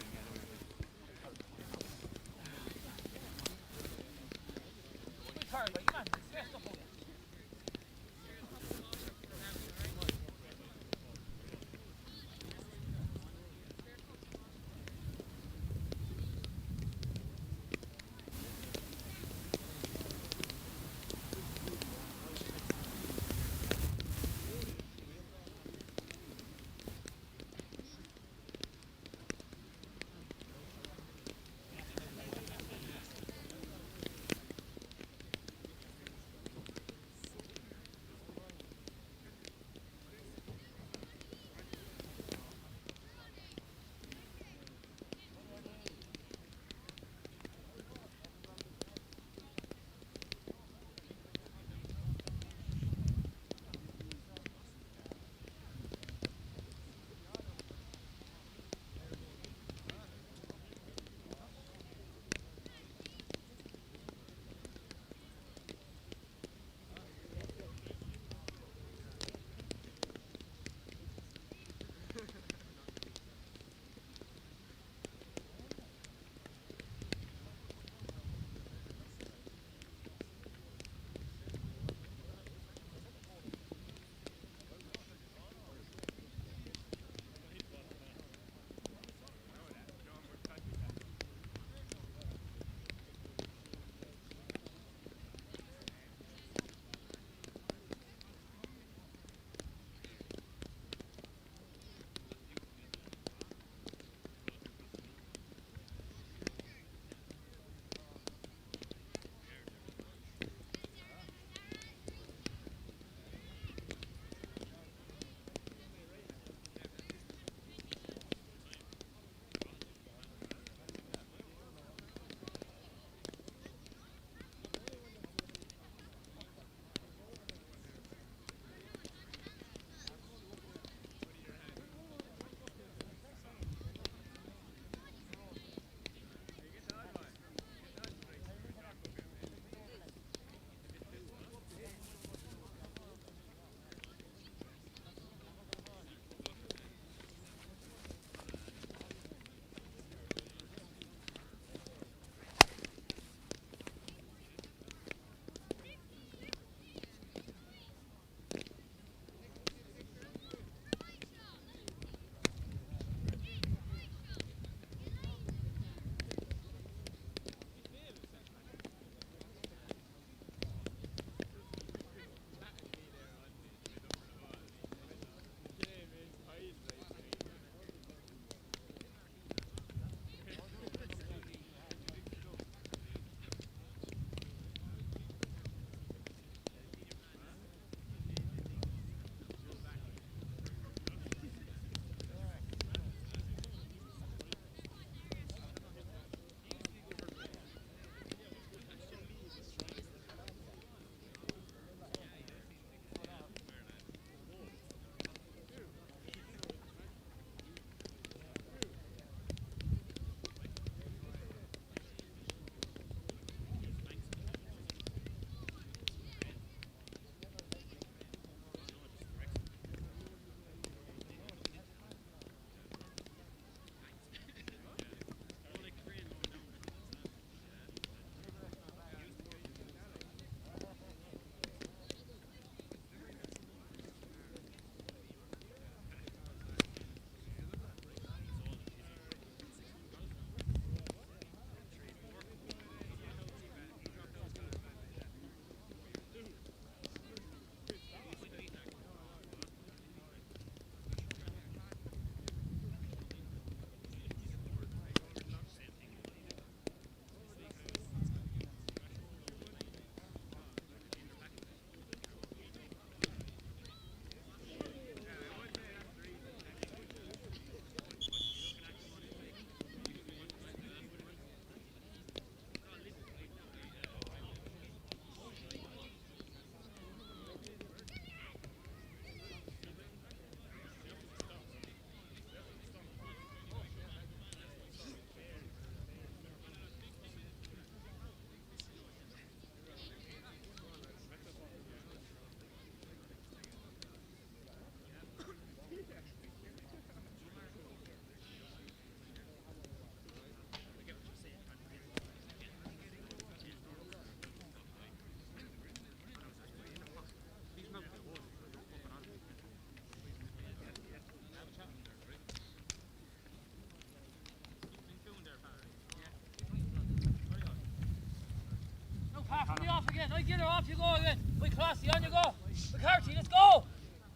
again. I get her off, you go again. We Crossy, on you go. McCarthy, let's go.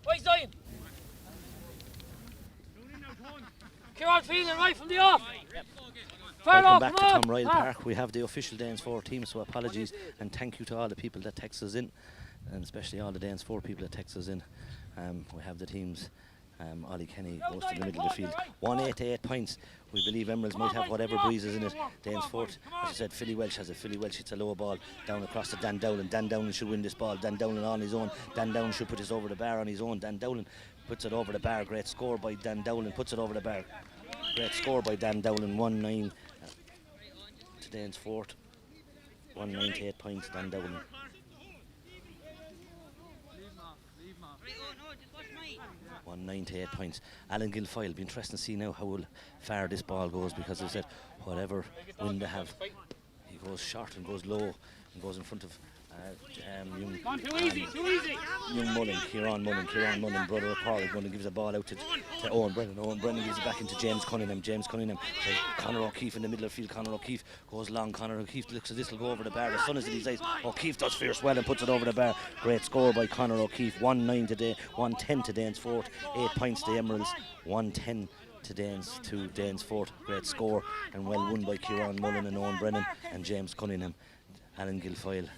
Right, Zion. Kieran feeling right from the off. Welcome back to Tom Ryle Park. We have the official Danesfort team, so apologies and thank you to all the people that text us in, and especially all the Danesfort people that text us in. We have the teams. Ollie Kenny goes to the middle of the field. 1-8 to 8 points. We believe Emeralds might have whatever breezes in it. Danesfort, as I said, Philly Welsh has it. Philly Welsh hits a low ball down across to Dan Dowling. Dan Dowling should win this ball. Dan Dowling on his own. Dan Dowling should put this over the bar on his own. Dan Dowling puts it over the bar. Great score by Dan Dowling. Puts it over the bar. Great score by Dan Dowling. 1-9 to Danesfort. 1-9 to 8 points. Dan Dowling. 1-9 to 8 points. Alan Guilfoyle, be interesting to see now how far this ball goes, because as I said, whatever wind they have, he goes short and goes low and goes in front of young Mullen, Kieran Mullen, brother of Paul, going to give the ball out to Owen Brennan. Owen Brennan gives it back into James Cunningham. To Conor O'Keefe in the middle of the field. Conor O'Keefe goes long. Conor O'Keefe looks as this will go over the bar. The sun is in his eyes. O'Keefe does fierce well and puts it over the bar. Great score by Conor O'Keefe. 1-9 today. 1-10 to Danesfort. 8 points to Emeralds. 1-10 to Danesfort. Great score and well won by Kieran Mullen and Owen Brennan and James Cunningham. Alan Guilfoyle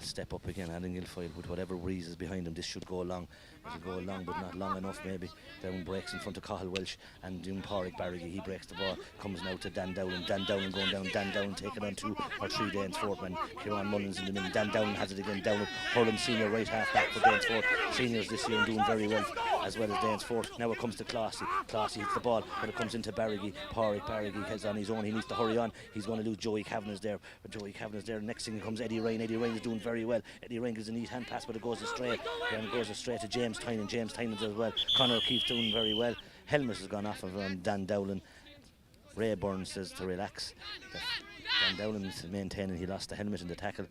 step up again. Alan Guilfoyle with whatever breeze is behind him. This should go along. It'll go along, but not long enough maybe. Down breaks in front of Cathal Welsh and Pádraig Barrigy. He breaks the ball. Comes now to Dan Dowling. Dan Dowling going down. Dan Dowling taking on 2 or 3 Danesfort men. Kieran Mullins in the middle. Dan Dowling has it again. Dowling, Hurlin senior right half back for Danesfort. Seniors this year and doing very well, as well as Danesfort. Now it comes to Classy. Classy hits the ball, but it comes into Barrigy. Pádraig Barrigy heads on his own. He needs to hurry on. He's going to lose Joey Kavanagh's there. But Joey Kavanagh's there. Next thing comes Eddie Ryan. Eddie Ryan is doing very well. Eddie Ryan gives a neat hand pass, but it goes astray. Then it goes astray to James Tynan. James Tynan as well. Conor O'Keefe doing very well. Helmet has gone off of Dan Dowling. Ray Byrne says to relax. Dan Dowling is maintaining he lost the helmet in the tackle,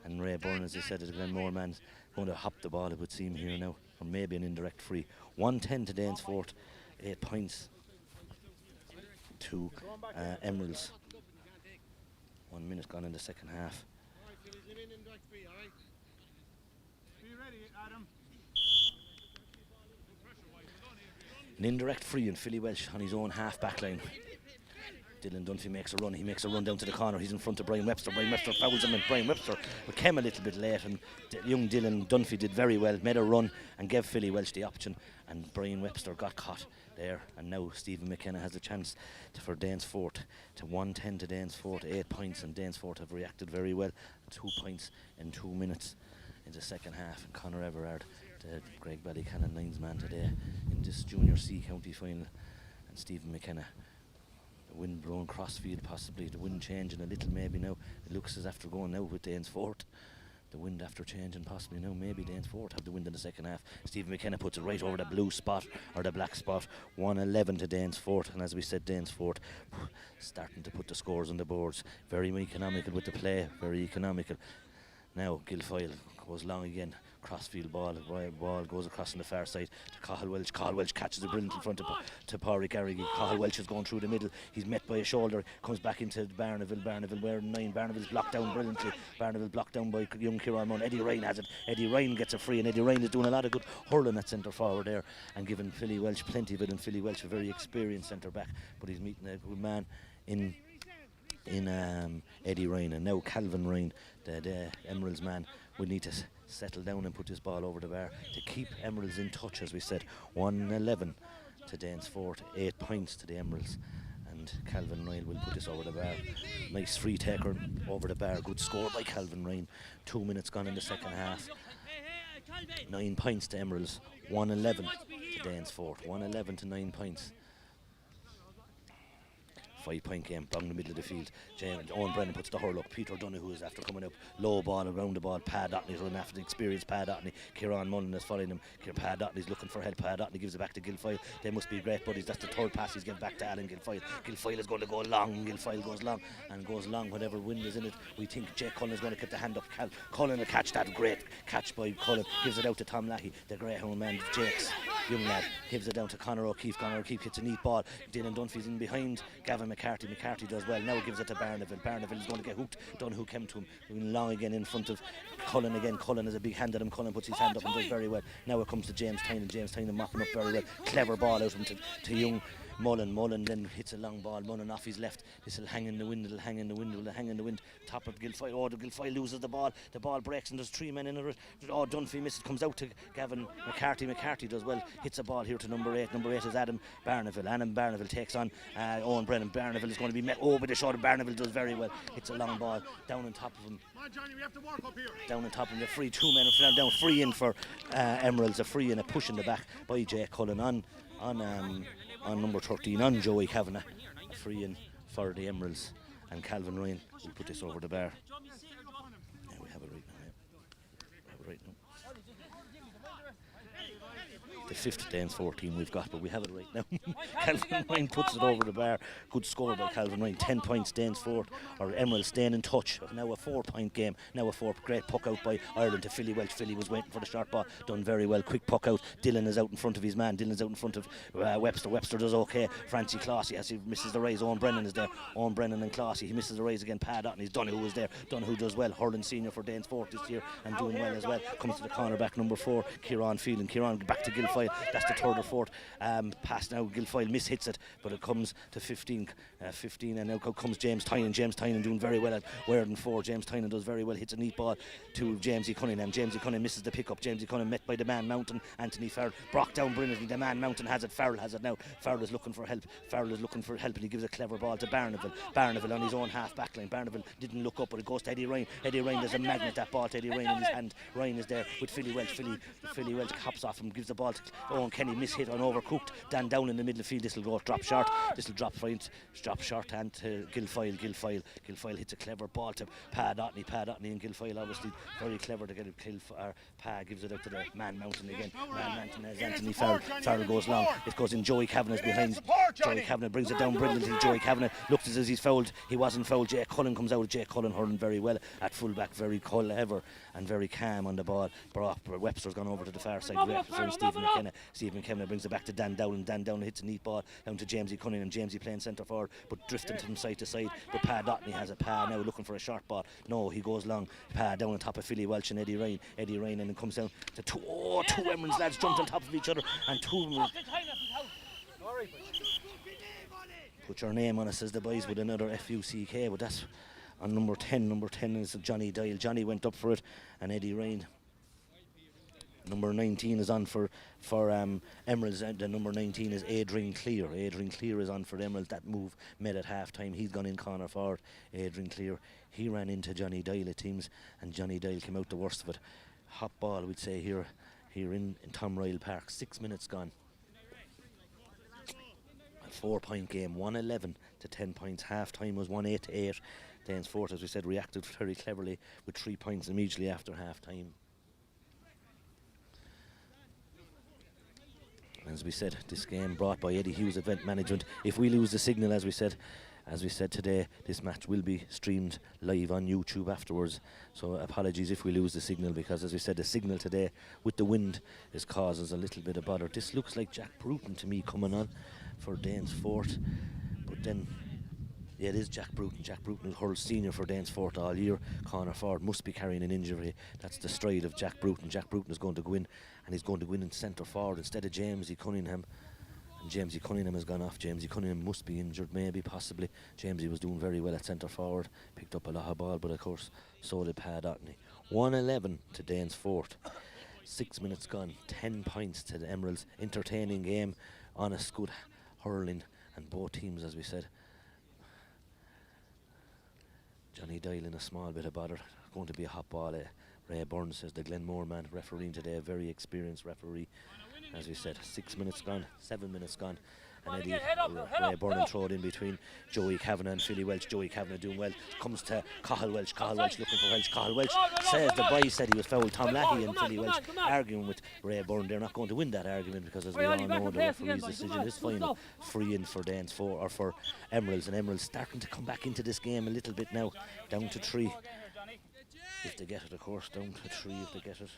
and Ray Byrne, as he said, is Glenmore man's going to hop the ball, it would seem here now, or maybe an indirect free. 1-10 to Danesfort. 8 points to Emeralds. 1 minute gone in the second half. An indirect free in Philly Welsh on his own half back line. Dylan Dunphy makes a run. He makes a run down to the corner. He's in front of Brian Webster. Brian Webster fouls him, and Brian Webster came a little bit late, and young Dylan Dunphy did very well, made a run and gave Philly Welsh the option, and Brian Webster got caught there, and now Stephen McKenna has a chance for Danesfort to 1-10 to Danesfort. 8 points, and Danesfort have reacted very well. 2 points in 2 minutes in the second half, and Conor Everard, the Greg Ballycannon linesman today in this Junior C county final, and Stephen McKenna. The wind blowing crossfield, possibly the wind changing a little maybe now. It looks as after going now with Danesfort. The wind after changing possibly now. Maybe Danesfort have the wind in the second half. Stephen McKenna puts it right over the blue spot, or the black spot. 1-11 to Danesfort, and as we said, Danesfort starting to put the scores on the boards. Very economical with the play, very economical. Now Guilfoyle goes long again. Crossfield ball, ball goes across on the far side to Cathal Welsh. Cathal Welsh catches it brilliant in front of to Pádraig Barrigy. Cathal Welsh is going through the middle. He's met by a shoulder, comes back into Barneville. Barneville wearing 9. Barneville's blocked down brilliantly. Barneville blocked down by young Kieran Mullen. Eddie Ryan has it. Eddie Ryan gets a free, and Eddie Ryan is doing a lot of good hurling at centre forward there and giving Philly Welsh plenty of it. And Philly Welsh a very experienced centre back, but he's meeting a good man in Eddie Ryan. And now Calvin Ryan, the Emeralds man, will need to settle down and put this ball over the bar to keep Emeralds in touch, as we said. 1-11 to Danesfort, 8 points to the Emeralds, and Calvin Ryan will put this over the bar. Nice free taker over the bar, good score by Calvin Ryan. 2 minutes gone in the second half. 9 points to Emeralds, 1-11 to Danesfort. 1-11 to 9 points. 5-point game, down the middle of the field. Owen Brennan puts the hurl up. Peter Donoghue is after coming up. Low ball, around the ball. Pat Otney's running after the experienced Pat Otney. Kieran Mullen is following him. Pat Otney's looking for help. Pat Otney gives it back to Guilfoyle. They must be great buddies. That's the third pass he's given back to Alan Guilfoyle. Guilfoyle is going to go long. Guilfoyle goes long and goes long. Whatever wind is in it, we think Jake Cullen is going to keep the hand up. Cullen will catch that. Great catch by Cullen. Gives it out to Tom Lahey, the greyhound man. Jake's young lad, gives it down to Conor O'Keefe. Conor O'Keefe hits a neat ball. Dylan Dunphy's in behind Gavin McCarthy. McCarthy does well. Now gives it to Barneville. Barneville is going to get hooked. Dunhu came to him. Going long again in front of Cullen again. Cullen has a big hand at him. Cullen puts his hand up and does very well. Now it comes to James Tynan. James Tynan mopping up very well. Clever ball out of him to young Mullen. Mullen then hits a long ball. Mullen off his left. This will hang in the wind. It'll hang in the wind. It'll hang in the wind. Top of Guilfoyle. Oh, the Guilfoyle loses the ball. The ball breaks and there's 3 men in it. Oh, Dunphy misses. Comes out to Gavin McCarthy. McCarthy does well. Hits a ball here to number 8. Number 8 is Adam Barneville. Adam Barneville takes on Owen Brennan. Barneville is going to be met over the shoulder. Barneville does very well. Hits a long ball down on top of him. Come on, Johnny, we have to walk up here. Down on top of him. The free 2 men down. Free in for Emeralds. A free and a push in the back by Jay Cullen on number 13 on Joey Kavanagh. A free in for the Emeralds, and Calvin Ryan will put this over the bar. Yeah, we have it right now. The 5th Danesfort team we've got, but we have it right now. Calvin Ryan puts it over the bar. Good score by Calvin Ryan. 10 points Danesfort, or Emerald staying in touch. Now a 4-point game. Now a 4. Great puck out by Ireland to Philly Welch. Philly was waiting for the short ball. Done very well. Quick puck out. Dylan is out in front of his man. Dylan's out in front of Webster. Webster does okay. Francie Classy as he misses the raise. Owen Brennan is there. Owen Brennan and Classy. He misses the raise again. Pad Otten. He's Donahue was there. Donahue does well. Hurling senior for Danesfort this year and doing well as well. Comes to the corner back number 4. Kieran Phelan. Kieran back to Guilfoyle. That's the 3rd or 4th pass now. Guilfoyle mishits it, but it comes to 15, and now comes James Tynan. James Tynan doing very well at Weirden 4. James Tynan does very well. Hits a neat ball to Jamesy Cunningham. Jamesy Cunningham misses the pickup. Jamesy Cunningham met by the man Mountain. Anthony Farrell broke down brilliantly. The man Mountain has it. Farrell has it now. Farrell is looking for help. And he gives a clever ball to Barneville. Barneville on his own half back line. Barneville didn't look up, but it goes to Eddie Ryan. Eddie Ryan does a magnet that ball to Eddie Ryan in his hand. Ryan is there with Philly Welch. Philly Welch hops off him, gives the ball to Owen Kenny. Mishit on Overcooked. Dan down in the middle of the field. This will go drop short. This will drop short and to Guilfoyle. Guilfoyle hits a clever ball to Pad Otten. And Guilfoyle obviously very clever to get it. Pad gives it out to the man Mountain again. Man Mountain has Anthony Farrell. Farrell goes long. It goes in. Joey Kavanagh's behind. Joey Kavanagh brings it down brilliantly. Joey Kavanagh looks as if he's fouled. He wasn't fouled. Jay Cullen comes out. Jay Cullen hurling very well at fullback. Very clever and very calm on the ball. Webster's gone over to the far side. Webster and Stephen McKenna. Stephen McKenna brings it back to Dan Dowling. Dan Dowling hits a neat ball down to Jamesy Cunningham. Jamesy playing centre forward, but drifting from side to side. But Pad Otten has a Pad now looking for a short ball. No, he goes long. Pad down on top of Philly Welch and Eddie Ryan. Eddie Ryan, and it comes down to two Emeralds lads jumped on top of each other, and 2 of them. Put your name on it, says the boys, with another FUCK, but that's on number 10. Number 10 is Johnny Dial. Johnny went up for it, and Eddie Ryan. Number 19 is on for Emeralds, and the number 19 is Adrian Clear. Adrian Clear is on for Emeralds. That move made at half time. He's gone in corner forward. Adrian Clear, he ran into Johnny Dial it seems, and Johnny Dial came out the worst of it. Hot ball, we'd say, here in Tom Ryle Park. 6 minutes gone. A 4-point game, 1-11 to 10 points. Half time was 1-8 to 8. Danesfort, as we said, reacted very cleverly with 3 points immediately after half time. As we said, this game brought by Eddie Hughes Event Management. If we lose the signal, as we said today, this match will be streamed live on YouTube afterwards. So apologies if we lose the signal, because as we said, the signal today with the wind is causing us a little bit of bother. This looks like Jack Bruton to me coming on for Danesfort, but then yeah, it is Jack Bruton. Jack Bruton will hurl senior for Danesfort all year. Corner forward must be carrying an injury. That's the stride of Jack Bruton. Jack Bruton is going to go in, and he's going to go in centre forward instead of Jamesy Cunningham. And Jamesy Cunningham has gone off. Jamesy Cunningham must be injured, maybe, possibly. Jamesy was doing very well at centre forward. Picked up a lot of ball, but of course, so did Pad Otten. 1-11 to Danesfort. 6 minutes gone. 10 points to the Emeralds. Entertaining game. Honest, good hurling. And both teams, as we said. Johnny Dial in a small bit of bother. Going to be a hot ball. Ray Burns says the Glenmore man refereeing today, a very experienced referee. As we said, 6 minutes gone, 7 minutes gone, and Eddie Ray Burns throw it in between Joey Kavanagh and Philly Welch. Joey Kavanagh doing well. Comes to Cathal Welch. Cathal Welch looking for Welch. Cathal Welch says the boy said he was fouled. Tom Lahey and Philly Welch arguing with Ray Burns. They're not going to win that argument, because as we all know, the referee's decision is final. Free in for Danesfort, or for Emeralds, and Emeralds starting to come back into this game a little bit now. Down to 3 if they get it, of course. Down to 3 if they get it.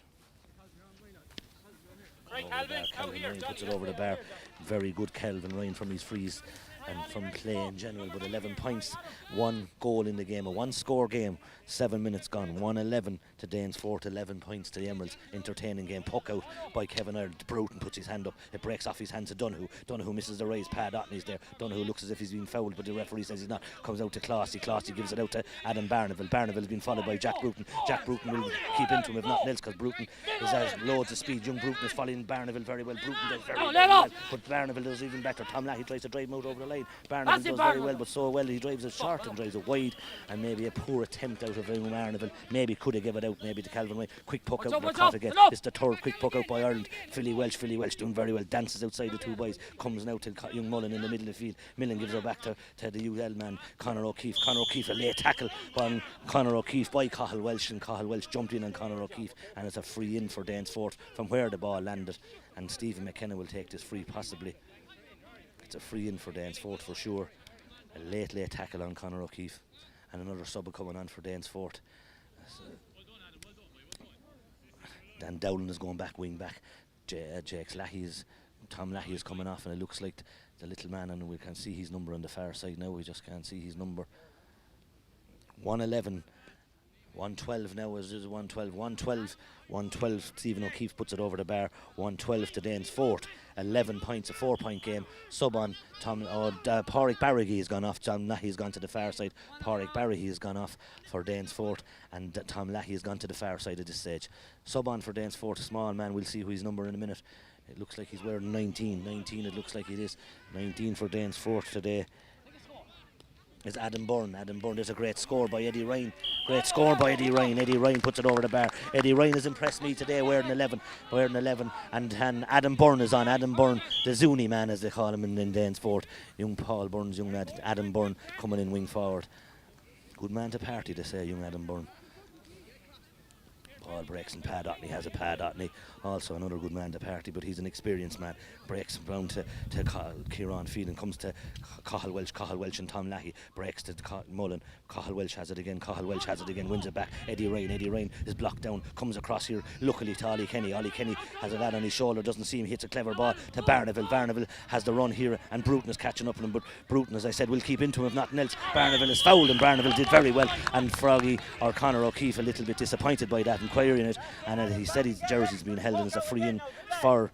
Calvin Ryan puts it over the bar. Very good Calvin Ryan from his frees and from play in general, but 11 points, 1 goal in the game, a 1-score game, 7 minutes gone, 1-11 to Danesfort, 11 points to the Emeralds. Entertaining game. Puck out by Kevin Ireland. Bruton puts his hand up, it breaks off his hands to Donoghue misses the raise. Pad Otney's there. Donoghue looks as if he's been fouled, but the referee says he's not. Comes out to Classy gives it out to Adam Barneville. Barneville's been followed by Jack Bruton. Jack Bruton will keep into him if nothing else, because Bruton has loads of speed. Young Bruton is following Barneville very well. Bruton does very well, but Barneville does even better. Tom Lahey tries to drive him out over the line. Barneville does very well, but so well he drives it short and drives it wide, and maybe a poor attempt out of Barneville. Maybe could have given it out, maybe to Calvin Way. Quick puck out and caught again. It's the third quick puck out by Ireland. Philly Welsh doing very well, dances outside the two boys, comes now to young Mullen in the middle of the field. Millen gives her back to the UL man, Conor O'Keefe. Conor O'Keefe, a late tackle on Conor O'Keefe by Cathal Welsh, and Cathal Welsh jumped in on Conor O'Keefe, and it's a free in for Danesfort from where the ball landed, and Stephen McKenna will take this free possibly. It's a free in for Danesfort for sure. A late tackle on Conor O'Keefe, and another sub coming on for Danesfort. Dan Dowling is going back, wing back. Tom Lahey is coming off, and it looks like the little man, and we can see his number on the far side now. We just can't see his number. 111. 112 now is 112. Stephen O'Keefe puts it over the bar. 112 to Danesfort. 11 points, a 4-point game. Sub on Pádraig Barrigy has gone off. Tom Lahey has gone to the far side. Pádraig Barrigy has gone off for Danesfort, and Tom Lahey has gone to the far side at this stage. Sub on for Danesfort, a small man. We'll see who his number in a minute. It looks like he's wearing 19. 19 it looks like it is. 19 for Danesfort today. Is Adam Byrne. There's a great score by Eddie Ryan. Eddie Ryan puts it over the bar. Eddie Ryan has impressed me today, wearing 11. And Adam Byrne is on. Adam Byrne, the Zuni man as they call him in Danesfort. Young Paul Byrne's young lad. Adam Byrne coming in wing forward. Good man to party, they say, young Adam Byrne. Paul breaks, and Pad Otney has a Pad Otney, also another good man to party, but he's an experienced man. Breaks round to Kieran Field and comes to Cathal Welsh and Tom Lahey. Breaks to Mullen. Cathal Welsh has it again, wins it back. Eddie Ryan is blocked down, comes across here luckily to Ollie Kenny. Ollie Kenny has a lad on his shoulder, doesn't see him, hits a clever ball to Barneville. Barneville has the run here, and Bruton is catching up on him, but Bruton, as I said, will keep into him if nothing else. Barneville is fouled, and Barneville did very well, and Froggy or Conor O'Keefe a little bit disappointed by that, inquiring it, and he said his jersey's been held, and it's a free in for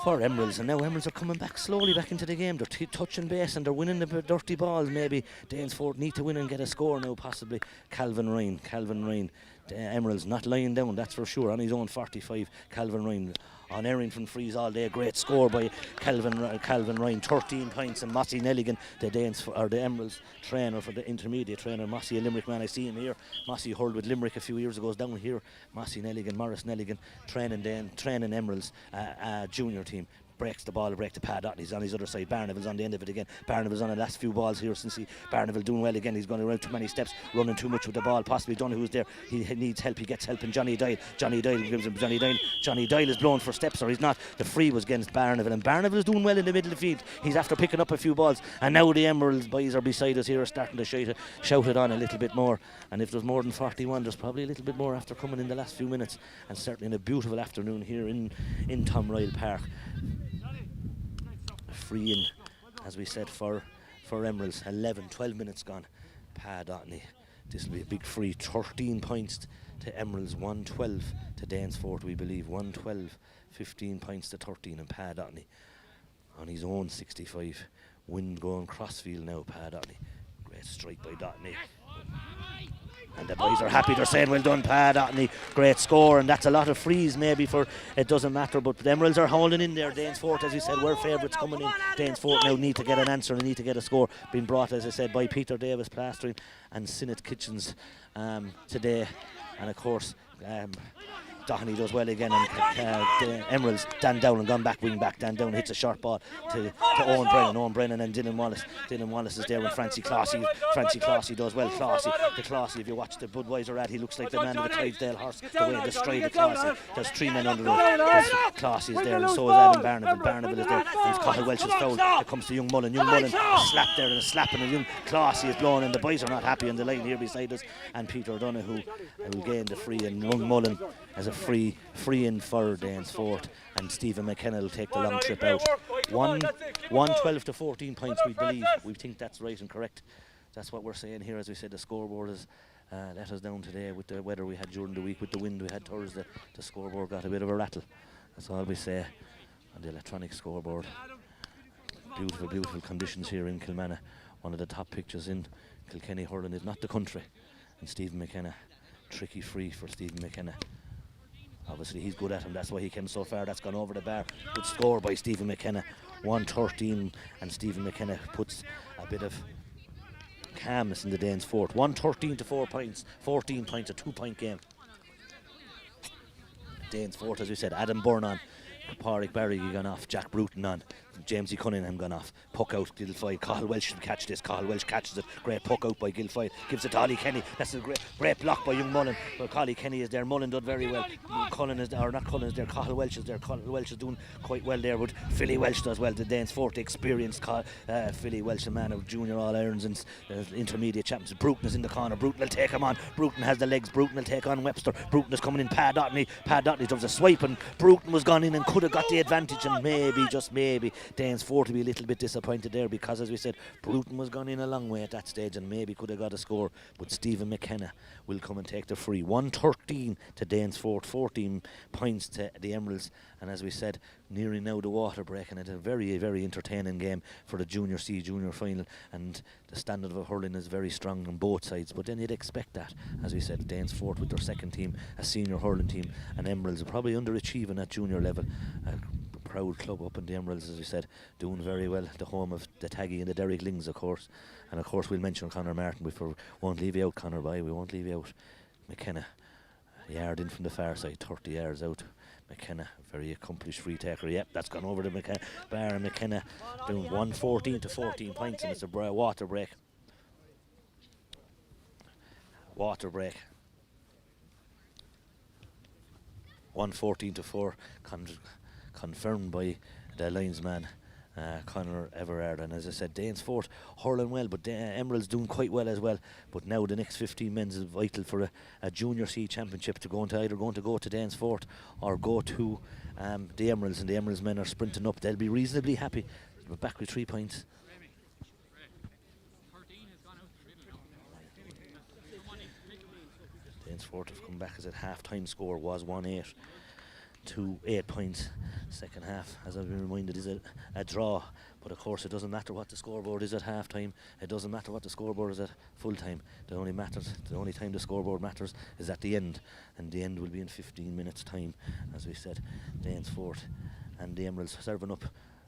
Emeralds. And now Emeralds are coming back slowly back into the game. They're touching base and they're winning the dirty balls. Maybe Danesfort need to win and get a score now, possibly. Calvin Ryan, Emeralds not lying down, that's for sure, on his own 45. Calvin Ryan on erring from frees all day. Great score by Calvin Ryan, 13 points. And Mossy Nelligan, the Emeralds trainer for the intermediate trainer, Mossy, a Limerick man. I see him here. Mossy hurled with Limerick a few years ago, down here. Mossy Nelligan, Morris Nelligan, training Emeralds junior team. Breaks the ball, break to Pad Otney. He's on his other side. Barneville's on the end of it again. Barneville's on the last few balls here since Barneville doing well again. He's going around too many steps, running too much with the ball. Possibly Donoghue's there. He needs help. He gets help in Johnny Doyle. Johnny Doyle gives him Johnny Doyle. Johnny Doyle is blown for steps, or he's not. The free was against Barneville, and Barneville is doing well in the middle of the field. He's after picking up a few balls, and now the Emeralds boys are beside us here, are starting to shout it on a little bit more. And if there's more than 41, there's probably a little bit more after coming in the last few minutes. And certainly in a beautiful afternoon here in Tom Ryle Park. Free in, as we said, for Emeralds. 12 minutes gone. Pad Otney, this will be a big free. 13 points to Emeralds, 112 to Danesfort, we believe. 112, 15 points to 13, and Pad Otney on his own 65. Wind going crossfield now. Pad Otney, great strike by Otney. And the boys are happy, they're saying well done Pad Otney, great score, and that's a lot of frees maybe for, it doesn't matter, but the Emeralds are holding in there. Danesfort, as you said, were favourites coming in. Danesfort now need to get an answer and need to get a score, being brought, as I said, by Peter Davis Plastering and Sinnott Kitchens today. And of course Doheny does well again, and the Emeralds, Dan Dowling gone back, wing back. Dan Dowling hits a short ball to Owen Brennan and Dylan Wallace. Dylan Wallace is there with Francie Classy. Francie Classy does well. Classy, if you watch the Budweiser ad, he looks like the man of the Clydesdale horse, the way the stride of Classy. There's 3 men under him. Classy is there, and so is Adam Barneville. Barneville is there, and Cathal Welsh is fouled. Here comes to young Mullen. Slap there, and a slapping, and young Classy is blown, and the boys are not happy on the line here beside us. And Peter Donoghue will gain the free, and young Mullen as a free in for Danesfort, and Stephen McKenna will take the long trip out. 12 to 14 points, we believe. We think that's right and correct. That's what we're saying here. As we said, the scoreboard has let us down today with the weather we had during the week, with the wind we had Thursday. The scoreboard got a bit of a rattle. That's all we say on the electronic scoreboard. Beautiful, beautiful conditions here in Kilmanagh. One of the top pictures in Kilkenny hurling, if not the country. And Stephen McKenna, tricky free for Stephen McKenna. Obviously he's good at him, that's why he came so far. That's gone over the bar. Good score by Stephen McKenna. 1-13, and Stephen McKenna puts a bit of calmness in the Danesfort. 1-13 to 4 points, 14 points, a 2-point game. Danesfort, as we said, Adam Byrne on, Pádraig Barry gone off, Jack Bruton on, James E. Cunningham gone off, puck out, Gilfoyle. Cathal Welsh should catch this. Cathal Welsh catches it. Great puck out by Gilfoyle. Gives it to Ollie Kenny. That's a great block by young Mullen. Well, Ollie Kenny is there. Mullen done very well. Cullen is there, or not Cullen is there. Cathal Welsh is there. Cathal Welsh is doing quite well there. But Philly Welsh does well. The Danesfort experienced Philly Welsh, a man of junior All-Irons and intermediate champions. Bruton is in the corner. Bruton will take him on. Bruton has the legs. Bruton will take on Webster. Bruton is coming in. Pat Otney does a swipe, and Bruton was gone in and could have got the advantage, and maybe, just maybe, Danesfort to be a little bit disappointed there, because as we said, Bruton was gone in a long way at that stage and maybe could have got a score, but Stephen McKenna will come and take the free. 1-13 to Danesfort, 14 points to the Emeralds, and as we said, nearing now the water break, and it's a very, very entertaining game for the Junior C Junior final, and the standard of hurling is very strong on both sides, but then you'd expect that. As we said, Danesfort with their second team, a senior hurling team, and Emeralds are probably underachieving at junior level. Proud club up in the Emeralds, as we said, doing very well. The home of the Taggy and the Derrick Lings, of course. And of course we'll mention Conor Martin. We won't leave you out, Conor, we won't leave you out. McKenna, a yard in from the far side, 30 yards out. McKenna, very accomplished free taker. Yep, that's gone over the bar, and McKenna doing 1-14 to 14 points, and it's a water break. Water break. 1-14 to 4. Confirmed by the linesman Conor Everard, and as I said, Danesfort hurling well, but Emeralds doing quite well as well. But now the next 15 minutes is vital for a Junior C Championship to go into, either going to go to Danesfort or go to the Emeralds, and the Emeralds men are sprinting up. They'll be reasonably happy. We're back with 3 points. Danesfort have come back as at half-time score was 1-8 to 8 points. Second half, as I've been reminded, is a draw, but of course it doesn't matter what the scoreboard is at half time. It doesn't matter what the scoreboard is at full time. The only time the scoreboard matters is at the end, and the end will be in 15 minutes time. As we said, Danesfort and the Emeralds serving up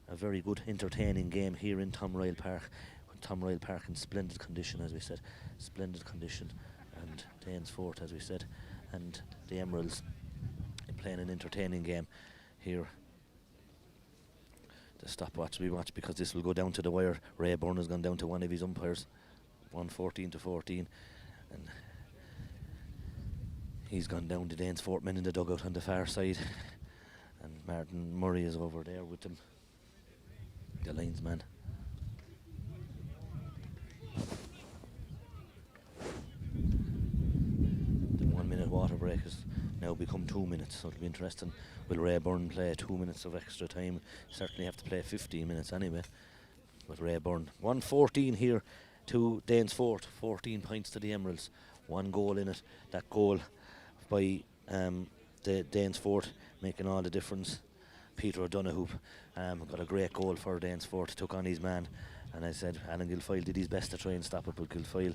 a very good entertaining game here in Tom Royal Park. Tom Royal Park in splendid condition, as we said, splendid condition, and Danesfort, as we said, and the Emeralds playing an entertaining game here. The stopwatch we watch, because this will go down to the wire. Ray Byrne has gone down to one of his umpires. 1-14 to 14, and he's gone down to Danesfort men in the dugout on the far side, and Martin Murray is over there with them, the linesman. The 1 minute water break has now become 2 minutes, so it'll be interesting. Will Ray Byrne play 2 minutes of extra time? Certainly have to play 15 minutes anyway with Ray Byrne. 1-14 here to Danesfort, 14 points to the Emeralds, 1 goal in it. That goal by the Danesfort making all the difference. Peter O'Donoghue got a great goal for Danesfort, took on his man, and I said Alan Gilfoyle did his best to try and stop it, but Gilfoyle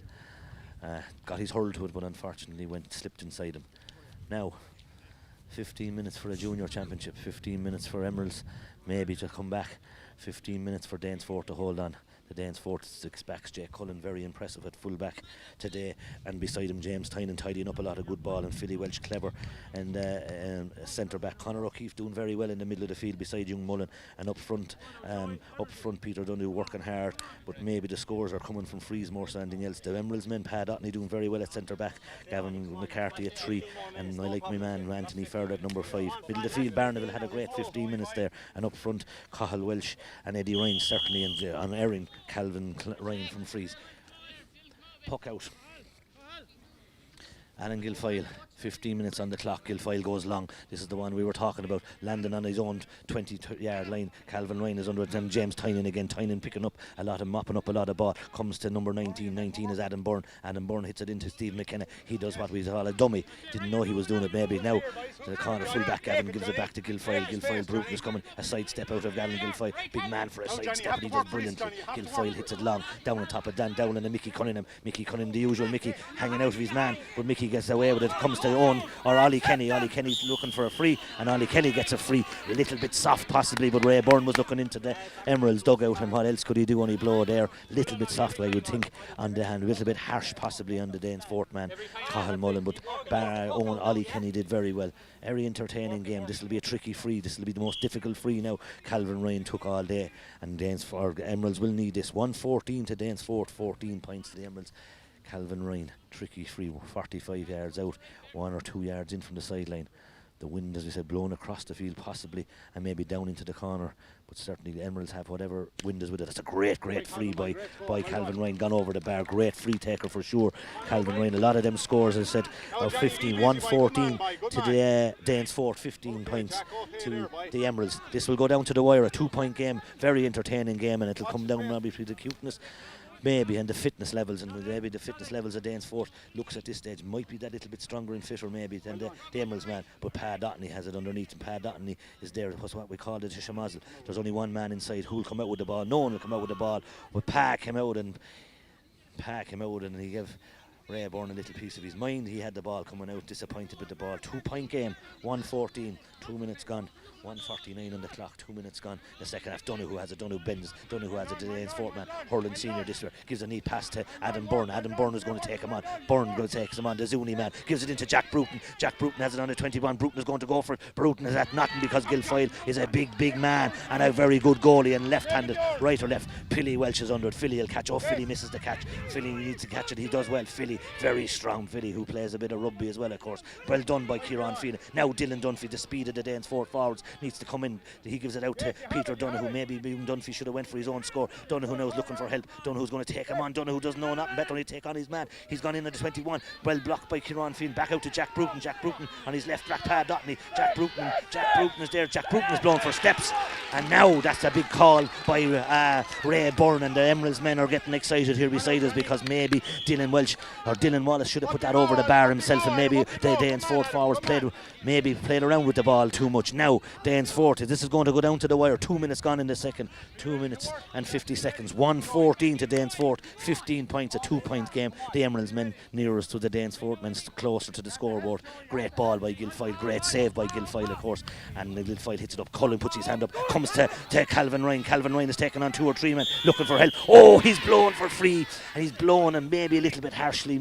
got his hurl to it, but unfortunately slipped inside him. Now 15 minutes for a junior championship, 15 minutes for Emeralds maybe to come back, 15 minutes for Danesfort to hold on. The Danesfort 6-backs, Jay Cullen very impressive at full back today, and beside him James Tynan tidying up a lot of good ball, and Philly Welch clever, and centre back Conor O'Keefe doing very well in the middle of the field beside young Mullen, and up front Peter Donoghue working hard, but maybe the scores are coming from frees more than anything else. The Emeralds men, Pat Otney doing very well at centre back, Gavin McCarthy at 3, and I like my man Anthony Ferd at number 5. Middle of the field Barneville had a great 15 minutes there, and up front Cathal Welsh and Eddie Ryan certainly, and on Erin Calvin Ryan from frees. Puck out. Alan Gilfoyle 15 minutes on the clock. Guilfoyle goes long. This is the one we were talking about. Landing on his own 20-yard line. Calvin Ryan is under it. And James Tynan again. Tynan picking up a lot and mopping up a lot of ball. Comes to number 19. 19 is Adam Byrne. Adam Byrne hits it into Steve McKenna. He does what we call a dummy. Didn't know he was doing it maybe. Now to the corner full-back. Gavin gives it back to Guilfoyle. Guilfoyle, Bruton is coming. A side step out of Gavin Guilfoyle. Big man for a side step, but he does brilliantly. Guilfoyle hits it long. Down on top of Dan Dowland and Mickey Cunningham. Mickey Cunningham, the usual Mickey, hanging out of his man. But Mickey gets away with it. Comes to Owen or Ollie Kenny. Ollie Kenny's looking for a free, and Ollie Kenny gets a free. A little bit soft possibly, but Ray Byrne was looking into the Emeralds dugout, and what else could he do? Only blow there. Little bit soft, I would think, on the hand. A little bit harsh possibly on the Danesfort man, Cathal Mullen, but Owen Ollie Kenny did very well. Very entertaining game. This will be a tricky free. This will be the most difficult free now. Calvin Ryan took all day, and Danesfort Emeralds will need this. 1-14 to Danesfort, 14 points to the Emeralds. Calvin Ryan, tricky free, 45 yards out, 1 or 2 yards in from the sideline. The wind, as we said, blowing across the field possibly, and maybe down into the corner, but certainly the Emeralds have whatever wind is with it. That's a great free by Calvin Ryan, gone over the bar. Great free taker for sure, Calvin Ryan. A lot of them scores, as I said, are 15, 1-14 to the Danesfort, 15 points to the Emeralds. This will go down to the wire, a 2-point game, very entertaining game, and it'll come down maybe to the cuteness maybe and the fitness levels, and maybe the fitness levels of Danesfort looks at this stage might be that little bit stronger and fitter maybe than the Emeralds man, but Pa Dottney has it underneath, and Pa Dottney is there. What's what we call the Shamazel. There's only one man inside who will come out with the ball. No one will come out with the ball, but Pa came out and he gave Ray Byrne a little piece of his mind. He had the ball coming out, disappointed with the ball. 2-point game, 1-14, 2 minutes gone, 1:49 on the clock, 2 minutes gone. The second half, Donoghue has a Danesfort man, hurling senior this year, gives a neat pass to Adam Byrne. Adam Byrne is going to take him on. Byrne goes takes him on. The Zuni man gives it into Jack Bruton. Jack Bruton has it on the 21. Bruton is going to go for it. Bruton is at nothing because Guilfoyle is a big man and a very good goalie and left-handed, right or left. Philly Welch is under it. Philly will catch. Oh, Philly misses the catch. Philly needs to catch it. He does well. Philly, very strong Philly, who plays a bit of rugby as well, of course. Well done by Kieran Phelan. Now Dylan Dunphy, the speed of the Danesfort forwards, needs to come in. He gives it out to Peter Donoghue. Maybe Dunphy should have went for his own score. Donoghue now is looking for help. Donoghue's going to take him on. Donoghue doesn't know nothing better than to take on his man. He's gone in at the 21. Well blocked by Kieran Phelan. Back out to Jack Bruton. Jack Bruton on his left back, Pa Dottney. Jack Bruton is there. Jack Bruton is blown for steps. And now that's a big call by Ray Byrne, and the Emeralds men are getting excited here beside us because maybe Dylan Welch or Dylan Wallace should have put that over the bar himself, and maybe the Danesfort forwards played around with the ball too much. Now Danesfort, this is going to go down to the wire. 2 minutes gone in the second. 2 minutes and 50 seconds. 1-14 to Danesfort. 15 points, a 2-point game. The Emeralds men nearest to the Danesfort men closer to the scoreboard. Great ball by Guilfoyle. Great save by Guilfoyle, of course. And Guilfoyle hits it up. Cullen puts his hand up. Comes to Calvin Ryan. Calvin Ryan is taking on 2 or 3 men looking for help. Oh, he's blown for free. And he's blown, and maybe a little bit harshly.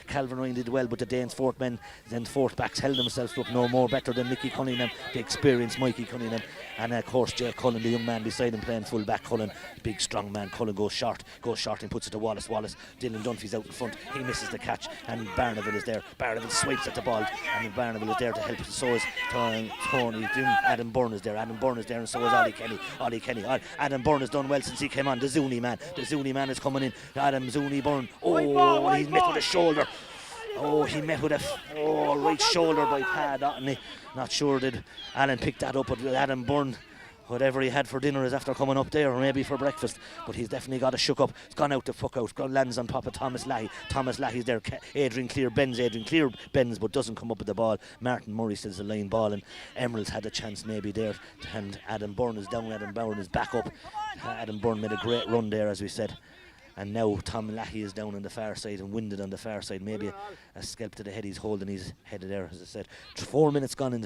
Calvin Ryan did well, but the Danesfort men, Danesfort backs held themselves up no more better than Mickey Cunningham, the experienced Mikey Cunningham, and of course Jay Cullen, the young man beside him playing full back. Cullen, big strong man. Cullen goes short and puts it to Wallace. Dylan Dunphy's out in front. He misses the catch, and Barneville is there. Barneville swipes at the ball, and Barneville is there to help. So is Tony. Adam Byrne is there, and so is Ollie Kenny. Adam Byrne has done well since he came on. The Zuni man is coming in. Adam Zuni Byrne. Oh, and he's met with a shoulder. Right shoulder by Pa Dottney. Not sure did Alan pick that up, but Adam Byrne, whatever he had for dinner is after coming up there, or maybe for breakfast, but he's definitely got a shook up. It's gone out to fuck out. Lands on top of Thomas Lahey. Thomas Lahey's there. Adrian Clear bends, but doesn't come up with the ball. Martin Murray says the line ball, and Emeralds had a chance maybe there, and Adam Byrne is down. Adam Byrne is back up. Adam Byrne made a great run there, as we said. And now Tom Lahey is down on the far side and winded on the far side. Maybe a scalp to the head. He's holding his head there, as I said. 4 minutes gone in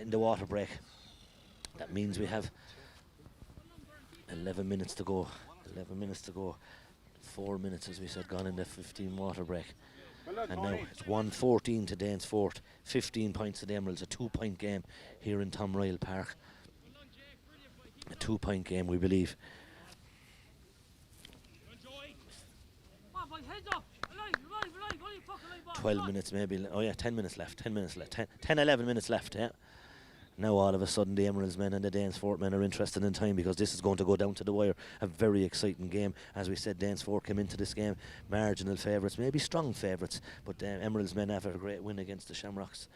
the water break. That means we have 11 minutes to go. 4 minutes, as we said, gone in the 15 water break. And now it's 1-14 to Danesfort. 15 points to the Emeralds. A 2-point game here in Tom Ryle Park. A 2-point game, we believe. 12 minutes maybe. 10 minutes left. 10, 11 minutes left, yeah. Now all of a sudden the Emeralds men and the Danesfort men are interested in time, because this is going to go down to the wire. A very exciting game. As we said, Danesfort came into this game marginal favourites, maybe strong favourites, but Emeralds men have a great win against the Shamrocks.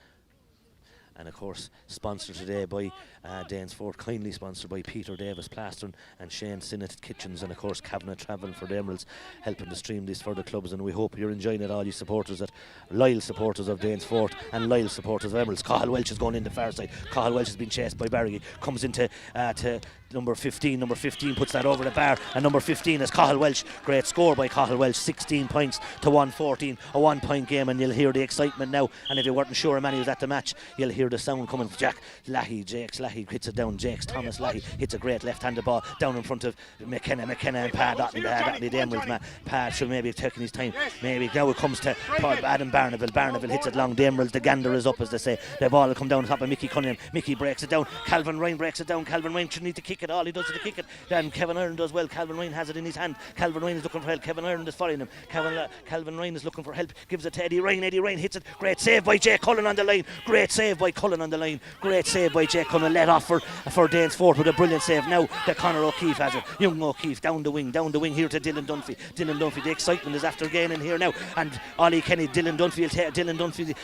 And of course, sponsored today by Danesfort, kindly sponsored by Peter Davis Plastering and Shane Sinnott Kitchens, and of course Cabinet Travel for the Emeralds, helping to stream this for the clubs. And we hope you're enjoying it, all you supporters, loyal supporters of Danesfort and loyal supporters of Emeralds. Cathal Welch is going in the far side. Cathal Welch has been chased by Barry, comes into to number 15. Number 15 puts that over the bar, and number 15 is Cathal Welch. Great score by Cathal Welch, 16 points to 114, a 1 point game. And you'll hear the excitement now, and if you weren't sure how many was at the match, you'll hear the sound coming. Jakes Lahey hits it down. Thomas Lahey hits a great left-handed ball down in front of McKenna and Pat Dotney, the Emeralds man. Pat should maybe have taken his time. Maybe now it comes to Adam Barneville hits it long. The Emeralds, the gander is up, as they say. The ball will come down top of Mickey Cunningham. Mickey breaks it down. Calvin Ryan breaks it down. Calvin Ryan should need to kick it. All he does is to kick it. Then Kevin Iron does well. Calvin Ryan has it in his hand. Calvin Ryan is looking for help. Kevin Iron is following him. Calvin Ryan is looking for help. Gives it to Eddie Ryan. Eddie Ryan hits it. Great save by Jay Cullen on the line. Great save by Cullen on the line. Great save by Jay Cullen. Let off for Danesfort with a brilliant save. Now the Conor O'Keefe has it. Young O'Keefe down the wing here to Dylan Dunphy. The excitement is after gaining here now. And Ollie Kenny, Dylan Dunphy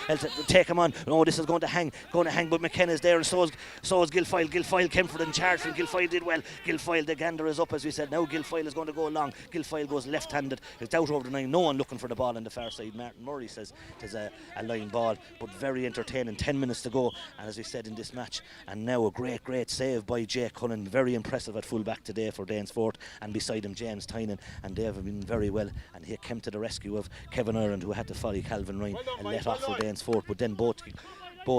will take him on. Oh, this is going to hang, but McKenna's there, and so is Guilfoyle. Guilfoyle came for the charge, and Guilfoyle did well. Guilfoyle, the gander is up, as we said. Now Guilfoyle is going to go long. Guilfoyle goes left-handed. It's out over the line. No one looking for the ball on the far side. Martin Murray says it is a line ball, but very entertaining. 10 minutes to go, and as we said in this match, and now a great save by Jay Cullen. Very impressive at full-back today for Danesfort, and beside him James Tynan, and they have been very well, and he came to the rescue of Kevin Ireland, who had to follow Calvin Ryan and let off for Danesfort, but then both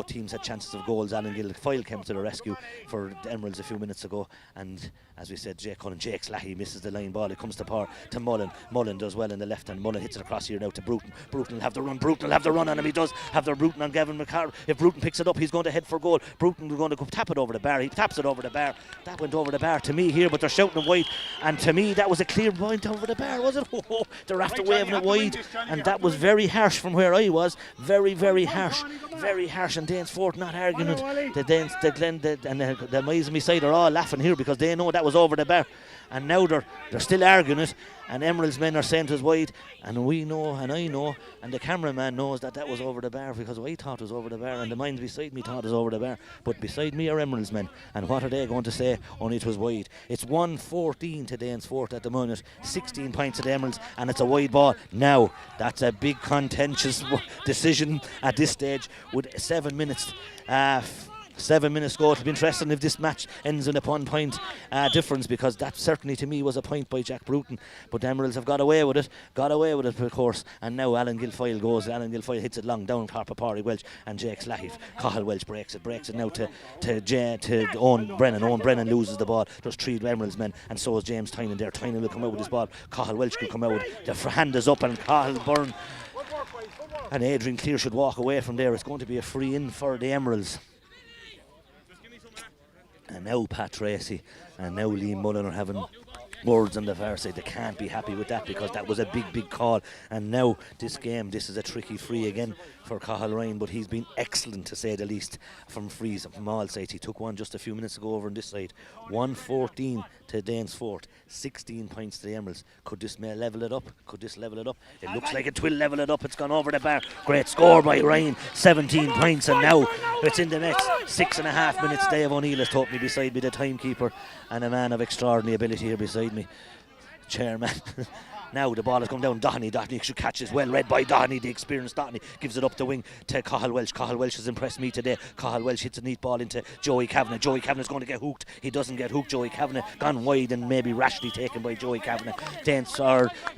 teams had chances of goals. Alan Guilfoyle came to the rescue for the Emeralds a few minutes ago, and as we said, Jakes Lahey misses the line ball. It comes to Mullen. Mullen does well in the left hand. Mullen hits it across here now to Bruton. Bruton will have the run on him. He does have the Bruton on Gavin McCarr. If Bruton picks it up, he's going to head for goal. Bruton is going to go tap it over the bar. He taps it over the bar. That went over the bar to me here, but they're shouting it wide, and to me that was a clear point over the bar, was it? They're after waving it wide, and that was very harsh from where I was. Very harsh. And Danesfort not arguing it. The boys on my side are all laughing here because they know that was over the bar, and now they're still arguing it, and Emeralds men are saying it was wide, and we know, and I know, and the cameraman knows that was over the bar, because I thought it was over the bar, and the minds beside me thought it was over the bar, but beside me are Emeralds men, and what are they going to say? Only it was wide. It's 1-14 to Danesfort at the moment, 16 points to the Emeralds, and it's a wide ball. Now that's a big contentious decision at this stage with 7 minutes. 7 minutes ago. It'll be interesting if this match ends in a 1 point difference, because that certainly to me was a point by Jack Bruton, but the Emeralds have got away with it of course, and now Alan Guilfoyle hits it long down Harper Parry Welch and Jakes Lahey. Cathal Welch breaks it now to Owen Brennan loses the ball. There's 3 Emeralds men, and so is James Tynan there. Tynan will come out with his ball. Cathal Welch could come out. The hand is up, and Cathal Byrne and Adrian Clear should walk away from there. It's going to be a free in for the Emeralds. And now Pat Tracy and now Liam Mullen are having words on the far side. They can't be happy with that, because that was a big call. And now this is a tricky free again for Cathal Ryan, but he's been excellent to say the least from frees from all sides. He took one just a few minutes ago over on this side. 1-14 to Danesfort, 16 points to the Emeralds. Could this level it up? It looks like it will level it up. It's gone over the bar. Great score by Ryan, 17 points, and now it's in the next 6.5 minutes. Dave O'Neill has taught me beside me, the timekeeper, and a man of extraordinary ability here beside me, chairman. Now the ball has come down. Doherty should catch this. Well read by Doherty, the experienced Doherty. Gives it up the wing to Cathal Welch. Cathal Welch has impressed me today. Cathal Welch hits a neat ball into Joey Kavanagh. Joey Kavanagh's going to get hooked. He doesn't get hooked. Joey Kavanagh gone wide and maybe rashly taken by Joey Kavanagh.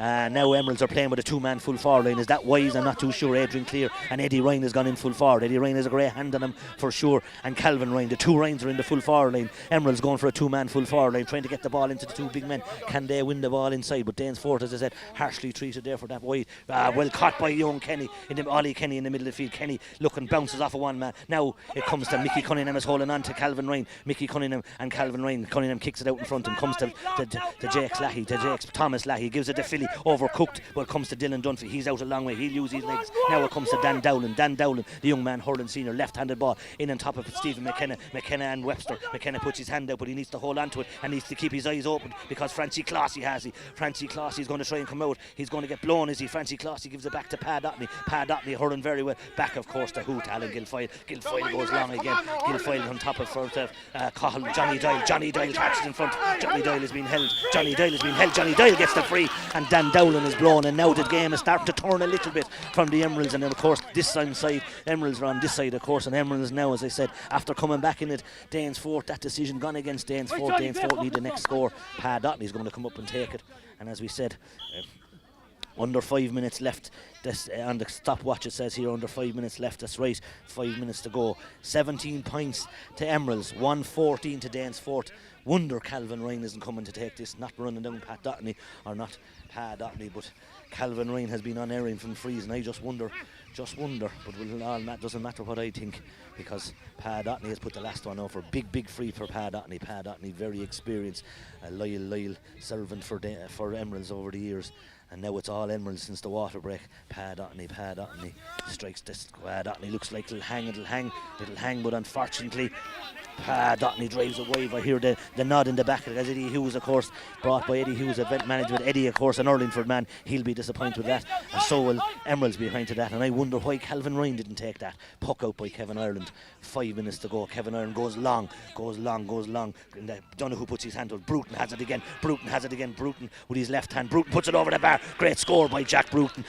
Now Emeralds are playing with a 2-man full forward line. Is that wise? I'm not too sure. Adrian Clear and Eddie Ryan has gone in full forward. Eddie Ryan has a great hand on him for sure. And Calvin Ryan. The 2 Ryans are in the full forward line. Emeralds going for a 2-man full forward line, trying to get the ball into the 2 big men. Can they win the ball inside? But Danesfort, as I I said, harshly treated there for that wide. Well caught by young Kenny, Ollie Kenny in the middle of the field. Kenny looking, bounces off of one man. Now it comes to Mickey Cunningham is holding on to Calvin Ryan. Mickey Cunningham and Calvin Ryan. Cunningham kicks it out in front and comes to Jake Lahey, to Jake Thomas Lahey. Gives it to Philly, overcooked, but it comes to Dylan Dunphy. He's out a long way, he'll use his legs. Now it comes to Dan Dowland, the young man hurling senior, left-handed ball in on top of Stephen McKenna and Webster. McKenna puts his hand out, but he needs to hold on to it and needs to keep his eyes open because Francie Clossy has he. Francie Clossy is going to try and come out. He's going to get blown, is he? Francie Clossy gives it back to Pat Otney. Pat Otney hurling very well. Back, of course, to Hoot, Alan Guilfoyle. Guilfoyle goes long again. Guilfoyle on top of Cahill. Johnny Doyle catches in front. Johnny Doyle has been held. Johnny Doyle gets the free, and Dan Dowland is blown, and now the game is starting to turn a little bit from the Emeralds, and then of course this side Emeralds are on this side, of course, and Emeralds now, as I said, after coming back in it, Danesfort, that decision gone against Danesfort. Danesfort need the next score. Pat Otney's going to come up and take it, and as we said, under 5 minutes left. This on the stopwatch it says here under 5 minutes left. That's right, 5 minutes to go. 17 points to Emeralds, 1-14 to Danesfort. Wonder Calvin Ryan isn't coming to take this, not running down Pat Otney, or not Pat Otney, but Calvin Ryan has been on erring from freeze, and I just wonder, but that doesn't matter what I think, because Pat Otney has put the last one over. Big free for Pat Otney. Pat Otney, very experienced, a loyal servant for Emeralds over the years. And now it's all Emeralds since the water break. Pat Otney strikes this. Pat Otney looks like it'll hang, but unfortunately Pat Otney drives it wide. I hear the nod in the back as Eddie Hughes, of course, brought by Eddie Hughes, event management. Eddie, of course, an Urlingford man, he'll be disappointed with that, and so will Emeralds be behind to that. And I wonder why Calvin Ryan didn't take that. Puck out by Kevin Ireland. 5 minutes to go. Kevin Ireland goes long. And Donoghue puts his hand on. Bruton has it again. Bruton with his left hand. Bruton puts it over the bar. Great score by Jack Bruton.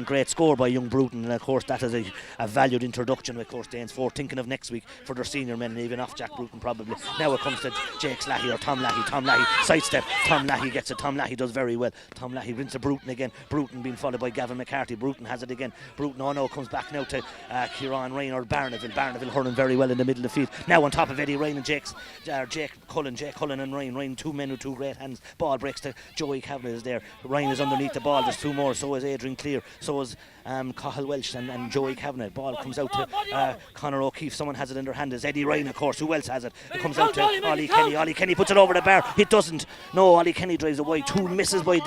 Great score by young Bruton. And of course that is a valued introduction, of course, Danesfort thinking of next week for their senior men, and even off Jack Bruton probably. Now it comes to Jake Lahey or Tom Lahey sidestep. Tom Lahey gets it. Tom Lahey does very well. Tom Lahey brings to Bruton again. Bruton being followed by Gavin McCarthy. Bruton has it again. Bruton comes back now to Kieran Ryan or Barneville hurling very well in the middle of the field. Now on top of Eddie Ryan and Jake Cullen and Ryan, two men with two great hands. Ball breaks to Joey Kavanagh is there. Ryan is underneath the ball. There's two more. So is Adrian Clear. So is Cahill Welsh and Joey Kavanagh. Ball comes out to Conor O'Keefe. Someone has it in their hand. Is Eddie Ryan, of course. Who else has it? It comes out to Ollie Kenny. Ollie Kenny puts it over the bar. It doesn't. No, Ollie Kenny drives away. Two misses by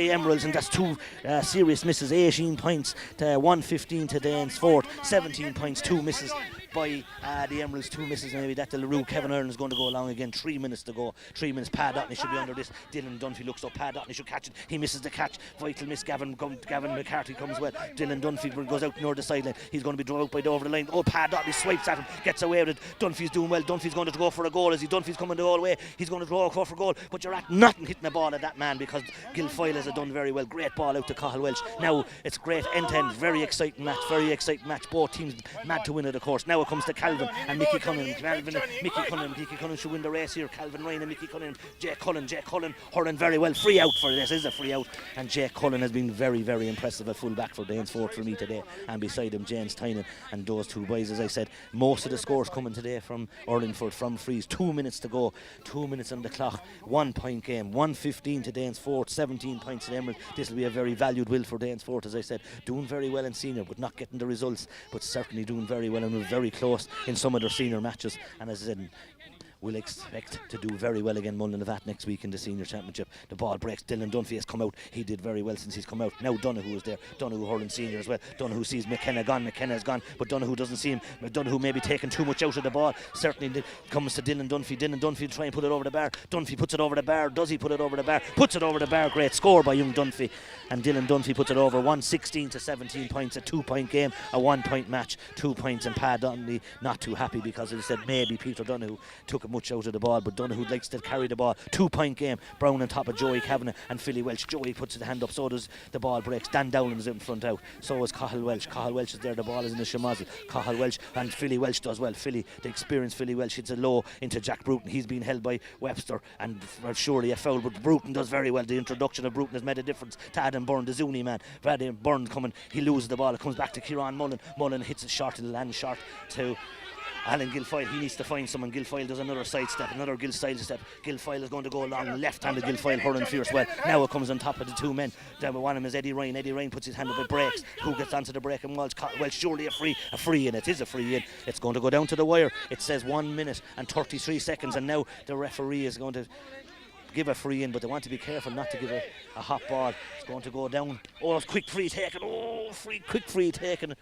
Emeralds, and that's two serious misses. 18 points to 1-15 to Danesfort. 17 points, two misses by the Emeralds, two misses, and maybe that the LaRue. Kevin Ireland is going to go along again. 3 minutes to go. 3 minutes. Pat Otney should be under this. Dylan Dunphy looks up. Pat Otney should catch it. He misses the catch. Vital miss. Gavin McCarthy comes well. Dylan Dunphy goes out near the sideline. He's going to be drawn out by over the line. Oh, Pat Otney swipes at him, gets away with it. Dunphy's doing well. Dunphy's going to go for a goal. Dunphy's coming the whole way. He's going to go for a goal, but you're at nothing hitting the ball at that man, because Guilfoyle has done very well. Great ball out to Cahill Welsh. Now it's great end-to-end. Very exciting match. Both teams mad to win it, of course. Now it comes to Calvin and Mickey Cunningham. Mickey Cunningham should win the race here. Calvin Ryan and Mickey Cunningham. Jake Cullen hurling very well. Free out for this. Is a free out, and Jake Cullen has been very, very impressive at full back for Danesfort for me today, and beside him James Tynan and those two boys. As I said, most of the scores coming today from Urlingford from freeze. 2 minutes to go. 2 minutes on the clock. 1 point game. 1-15 to Danesfort. 17 points to Emerald. This will be a very valued will for Danesfort, as I said. Doing very well in senior, but not getting the results, but certainly doing very well, and we're very close in some of their senior matches. And as I said, we'll expect to do very well again Mullinavat next week in the senior championship. The ball breaks. Dylan Dunphy has come out. He did very well since he's come out. Now Donoghue is there. Donoghue hurling senior as well. Donoghue sees McKenna gone. McKenna's gone, but Donoghue doesn't see him. Donoghue maybe taking too much out of the ball. Certainly comes to Dylan Dunphy. Dylan Dunphy to try and put it over the bar. Dunphy puts it over the bar. Does he put it over the bar? Puts it over the bar. Great score by young Dunphy. And Dylan Dunphy puts it over. 1-16 to 17 points. A 2 point game. A 1 point match. 2 points. And Pat Donnelly not too happy, because as I said, maybe Peter Donoghue took much out of the ball, but Donoghue likes to carry the ball. 2 point game. Brown on top of Joey Kavanagh and Philly Welsh. Joey puts his hand up, so does the ball breaks. Dan Dowland is in front out, so is Cahill Welsh. Cahill Welsh is there, the ball is in the shamazel. Cahill Welsh and Philly Welsh does well. The experienced Philly Welsh hits a low into Jack Bruton. He's been held by Webster, and surely a foul, but Bruton does very well. The introduction of Bruton has made a difference to Adam Byrne, the Zuni man. Adam Byrne coming, he loses the ball, it comes back to Kieran Mullen. Mullen hits it short, it'll land short to Alan Guilfoyle, he needs to find someone. Guilfoyle does another sidestep, another sidestep. Guilfoyle is going to go along, left-handed Guilfoyle, hurling fierce well. Now it comes on top of the two men. Down one of them is Eddie Ryan. Eddie Ryan puts his hand up with breaks. Who gets onto the break and walls? Well, surely a free in. It is a free in. It's going to go down to the wire. It says 1 minute and 33 seconds, and now the referee is going to give a free in, but they want to be careful not to give a hot ball. It's going to go down. Oh, it's quick free taken. Quick free taken.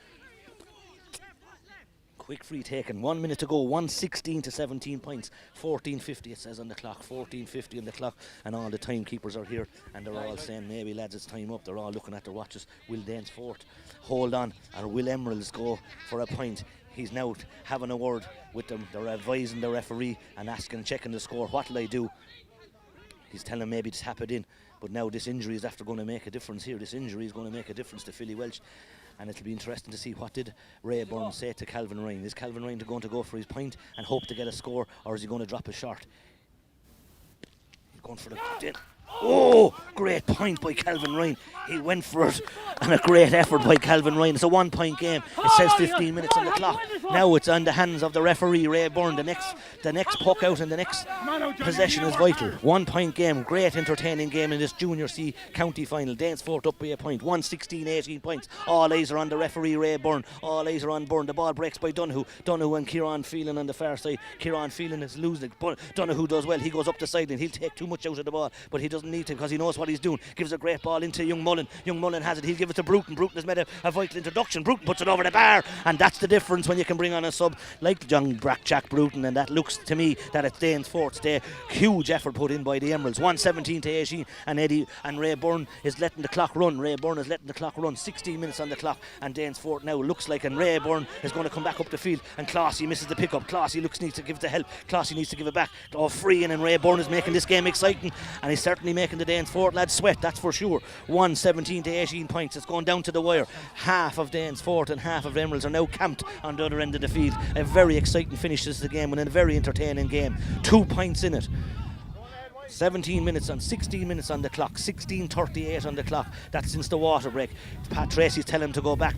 Quick free taken. 1 minute to go. 1:16 to 17 points. 14:50 it says on the clock. 14:50 on the clock, and all the timekeepers are here, and they're all saying, maybe lads, it's time up. They're all looking at their watches. Will Danesfort hold on, or will Emeralds go for a point? He's now having a word with them. They're advising the referee and checking the score. What'll I do? He's telling them maybe to tap it in, but now this injury is after going to make a difference here. This injury is going to make a difference to Philly Welch, and it'll be interesting to see what did Ray Byrne say to Calvin Ryan. Is Calvin Ryan going to go for his point and hope to get a score, or is he going to drop a shot? He's going for the Oh, great point by Calvin Ryan. He went for it, and a great effort by Calvin Ryan. It's a 1 point game. It says 15 minutes on the clock. Now it's on the hands of the referee, Ray Byrne. The next puck out and the next possession is vital. 1 point game. Great entertaining game in this Junior C county final. Danesfort up by a point. 1:16-18 points. All eyes are on the referee, Ray Byrne. All eyes are on Byrne. The ball breaks by Donoghue. Donoghue and Kieran Phelan on the far side. Kieran Phelan is losing. Donoghue does well. He goes up the sideline. He'll take too much out of the ball, but he doesn't need to because he knows what he's doing. Gives a great ball into Young Mullen. Young Mullen has it. He'll give it to Bruton. Bruton has made a vital introduction. Bruton puts it over the bar, and that's the difference when you can bring on a sub like young Jack Bruton, and that looks to me that it's Danesfort's day. Huge effort put in by the Emeralds. 1:17-18, and Eddie and Ray Byrne is letting the clock run. Ray Byrne is letting the clock run. 16 minutes on the clock, and Danesfort now looks like, and Ray Byrne is going to come back up the field, and Classy misses the pickup. Classy needs to give the help. Classy needs to give it back. Free in, and Ray Byrne is making this game exciting, and he's certainly making the Danesfort lads sweat, that's for sure. 1:17-18 points. It's going down to the wire. Half of Danesfort and half of Emeralds are now camped on the other end of the field. A very exciting finish to the game, and a very entertaining game. 2 points in it. 17 minutes on 16 minutes on the clock. 16:38 on the clock. That's since the water break. Pat Tracy's telling him to go back.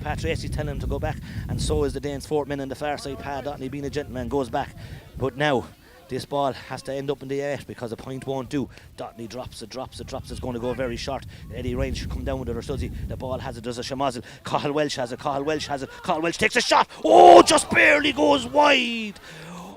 And so is the Danesfort men on the far side. Pat Dotney, being a gentleman, goes back. But now this ball has to end up in the air because a point won't do. Dotney drops it. It's going to go very short. Eddie Ryan should come down with it, or does he? The ball has it. Does a Shamazel. Cathal Welch has it. Cathal Welch takes a shot. Oh, just barely goes wide.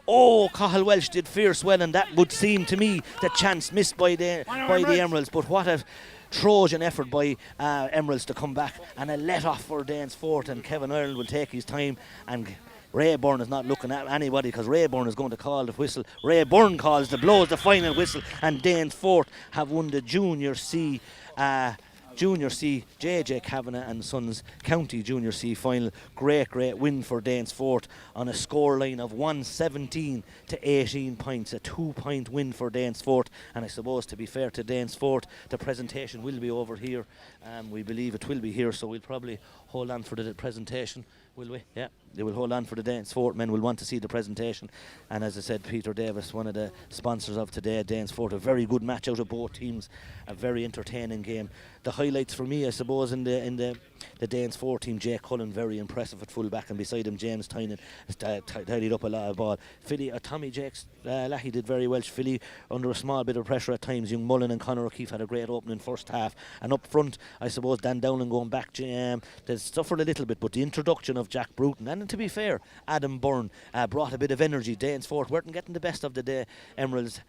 Oh, Cathal Welch did fierce well, and that would seem to me the chance missed by the Emeralds. But what a Trojan effort by Emeralds to come back, and a let off for Danesfort, and Kevin Ireland will take his time, and Ray Byrne is not looking at anybody because Ray Byrne is going to call the whistle. Ray Byrne blows the final whistle, and Danesfort have won the Junior C JJ Kavanagh and Sons County Junior C final. Great win for Danesfort on a scoreline of 1:17-18 points. A 2 point win for Danesfort, and I suppose, to be fair to Danesfort, the presentation will be over here. We believe it will be here, so we'll probably hold on for the presentation, will we? Yeah, they will hold on for the Danesfort men. Will want to see the presentation, and as I said, Peter Davis, one of the sponsors of today, Danesfort. A very good match out of both teams, a very entertaining game. The highlights for me, I suppose, in the Danesfort team, Jake Cullen, very impressive at full back, and beside him James Tynan tidied up a lot of ball. Tommy Jakes Lahey did very well. Philly under a small bit of pressure at times. Young Mullen and Conor O'Keefe had a great opening first half, and up front, I suppose, Dan Dowling going back, they suffered a little bit, but the introduction of Jack Bruton, and to be fair, Adam Byrne brought a bit of energy. Danesfort weren't getting the best of the day. Emeralds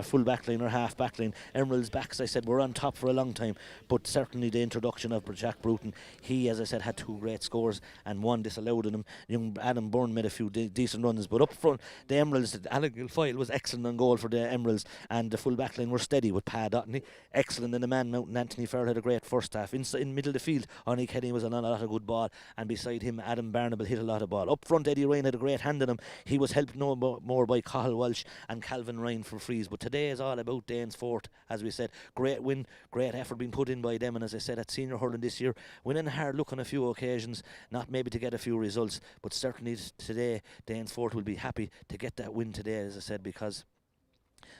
full back line or half back line. Emeralds backs, I said, were on top for a long time, but certainly the introduction of Jack Bruton, he, as I said, had 2 great scores and 1 disallowed in him. Young Adam Byrne made a few decent runs, but up front, the Emeralds, Alan Guilfoyle was excellent on goal for the Emeralds, and the full back line were steady with Pa Dotney, excellent in the man mountain. Anthony Farrell had a great first half. In middle of the field, Onie Kenny was on a lot of good ball, and beside him, Adam Barnable hit a lot of ball. Up front, Eddie Ryan had a great hand in him. He was helped no more by Cathal Welch and Calvin Ryan for frees. But today is all about Danesfort, as we said. Great win, great effort being put in by them, and as I said, at senior hurling this year, winning hard look on a few occasions, not maybe to get a few results, but certainly today Danesfort will be happy to get that win today, as I said, because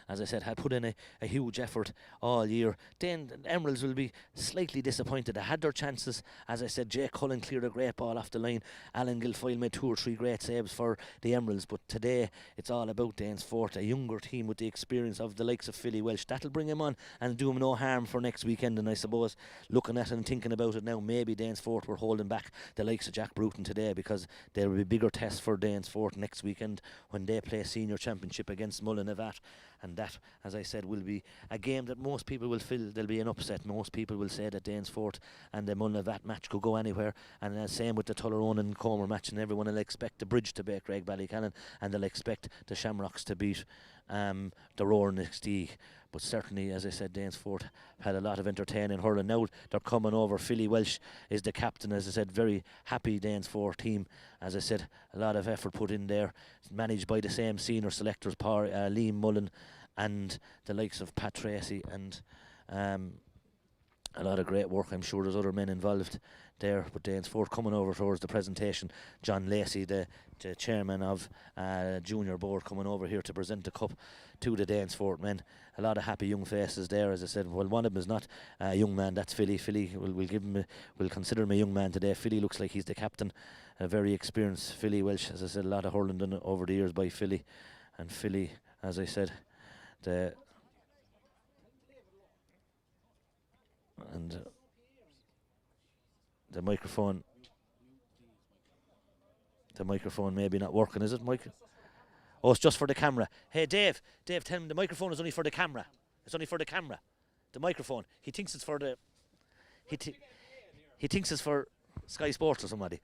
as I said, had put in a huge effort all year. Then Emeralds will be slightly disappointed. They had their chances. As I said, Jay Cullen cleared a great ball off the line. Alan Guilfoyle made 2 or 3 great saves for the Emeralds. But today, it's all about Danesfort, a younger team with the experience of the likes of Philly Welsh. That'll bring him on and do him no harm for next weekend. And I suppose, looking at it and thinking about it now, maybe Danesfort were holding back the likes of Jack Bruton today, because there will be bigger tests for Danesfort next weekend when they play senior championship against Mullinavat. And that, as I said, will be a game that most people will feel there'll be an upset. Most people will say that Danesfort and the Mullinavat match could go anywhere. And same with the Tullaroan and Comer match. And everyone will expect the Bridge to beat Craigballycannon, and they'll expect the Shamrocks to beat the Roar next League. But certainly, as I said, Danesfort had a lot of entertaining hurling. Now they're coming over. Philly Welsh is the captain, as I said. Very happy Danesfort team. As I said, a lot of effort put in there. It's managed by the same senior selectors, Liam Mullen and the likes of Pat Tracy, and a lot of great work. I'm sure there's other men involved there. But Danesfort coming over towards the presentation. John Lacey, the chairman of junior board, coming over here to present the cup to the Danesfort men. A lot of happy young faces there, as I said. Well, one of them is not a young man. That's Philly. Philly, we'll consider him a young man today. Philly looks like he's the captain. A very experienced Philly Welsh. As I said, a lot of hurling done over the years by Philly. And Philly, as I said, the microphone maybe not working, is it, Mike? Oh, it's just for the camera. Hey, Dave, tell him the microphone is only for the camera. It's only for the camera. The microphone. He thinks it's for the... He thinks it's for Sky Sports or somebody.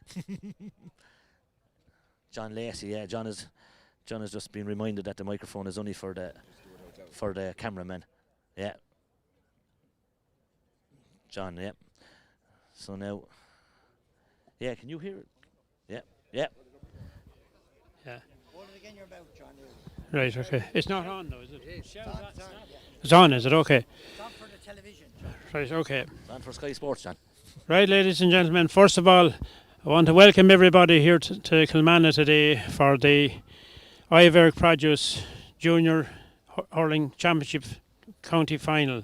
John Lacey, yeah. John has just been reminded that the microphone is only for the cameraman. Yeah. John, yeah. So now... Yeah, can you hear it? Yeah, yeah. Yeah. Hold it again, you're about, John. Right, okay. It's not on though, is it? It's on, is it? Okay. It's on for the television, John. Right, okay. It's on for Sky Sports, John. Right, ladies and gentlemen, first of all, I want to welcome everybody here to Kilmanagh today for the Iverk Produce Junior Hurling Championship County Final.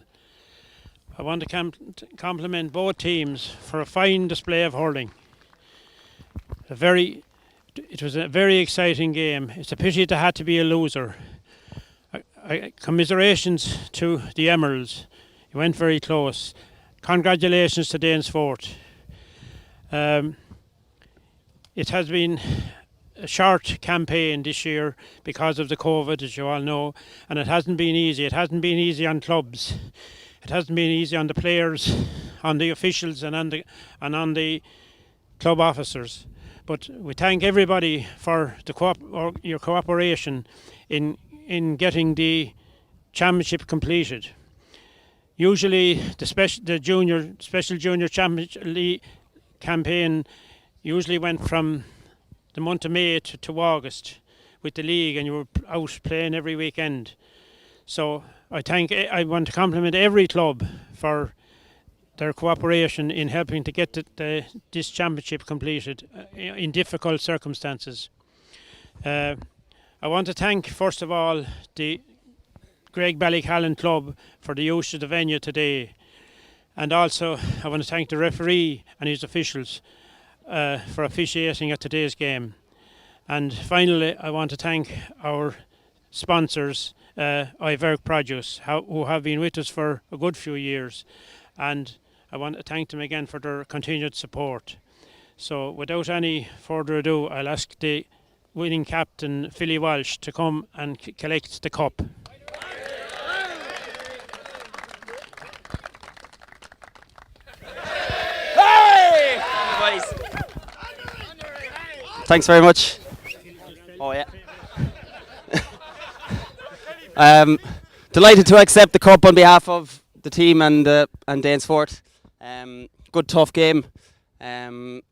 I want to compliment both teams for a fine display of hurling. It was a very exciting game. It's a pity it had to be a loser. Commiserations to the Emeralds. You went very close. Congratulations to Danesfort. It has been a short campaign this year because of the COVID, as you all know, and it hasn't been easy. It hasn't been easy on clubs. It hasn't been easy on the players, on the officials, and on the club officers. But we thank everybody for your cooperation in getting the championship completed. Usually, the special junior championship league campaign usually went from the month of May to August with the league, and you were out playing every weekend. So I want to compliment every club for their cooperation in helping to get this championship completed in difficult circumstances. I want to thank, first of all, the Craigballycannon Club for the use of the venue today. And also, I want to thank the referee and his officials for officiating at today's game. And finally, I want to thank our sponsors, Iverk Produce, who have been with us for a good few years. And I want to thank them again for their continued support. So without any further ado, I'll ask the winning captain, Philly Walsh, to come and collect the cup. Thanks very much. Oh yeah. Delighted to accept the cup on behalf of the team and Danesfort. Good tough game. Fair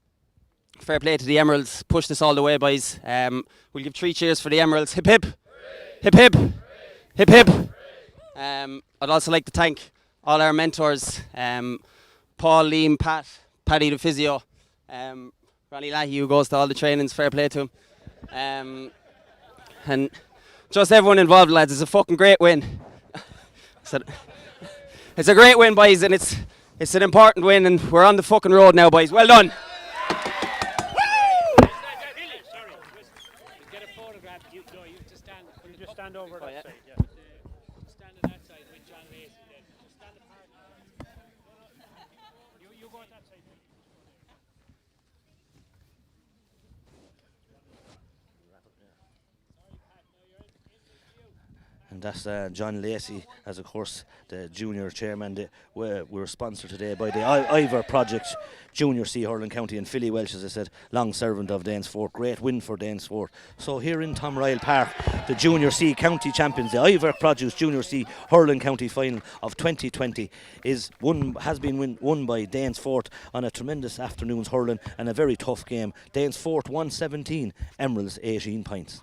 play to the Emeralds. Pushed us all the way, boys. We'll give 3 cheers for the Emeralds. Hip hip, hip hip, hip hip. I'd also like to thank all our mentors: Paul, Liam, Pat, Paddy the physio, Ronnie Lahey, who goes to all the trainings. Fair play to him. And just everyone involved, lads. It's a fucking great win. It's a great win, boys, and it's an important win, and we're on the fucking road now, boys. Well done. Get a photograph. You just stand. Will you just stand over Oh, that yeah. side? Yeah. Stand on that side with John Lacey. Then just stand apart. You go on that side. And that's John Lacey, as of course the junior chairman. We were sponsored today by the Ivor Project, Junior C Hurling County, and Philly Welsh, as I said, long servant of Danesfort. Great win for Danesfort. So here in Tom Ryle Park, the Junior C County champions, the Ivor Produce Junior C Hurling County final of 2020 has been won by Danesfort on a tremendous afternoon's hurling and a very tough game. Danesfort 117, Emeralds 18 points.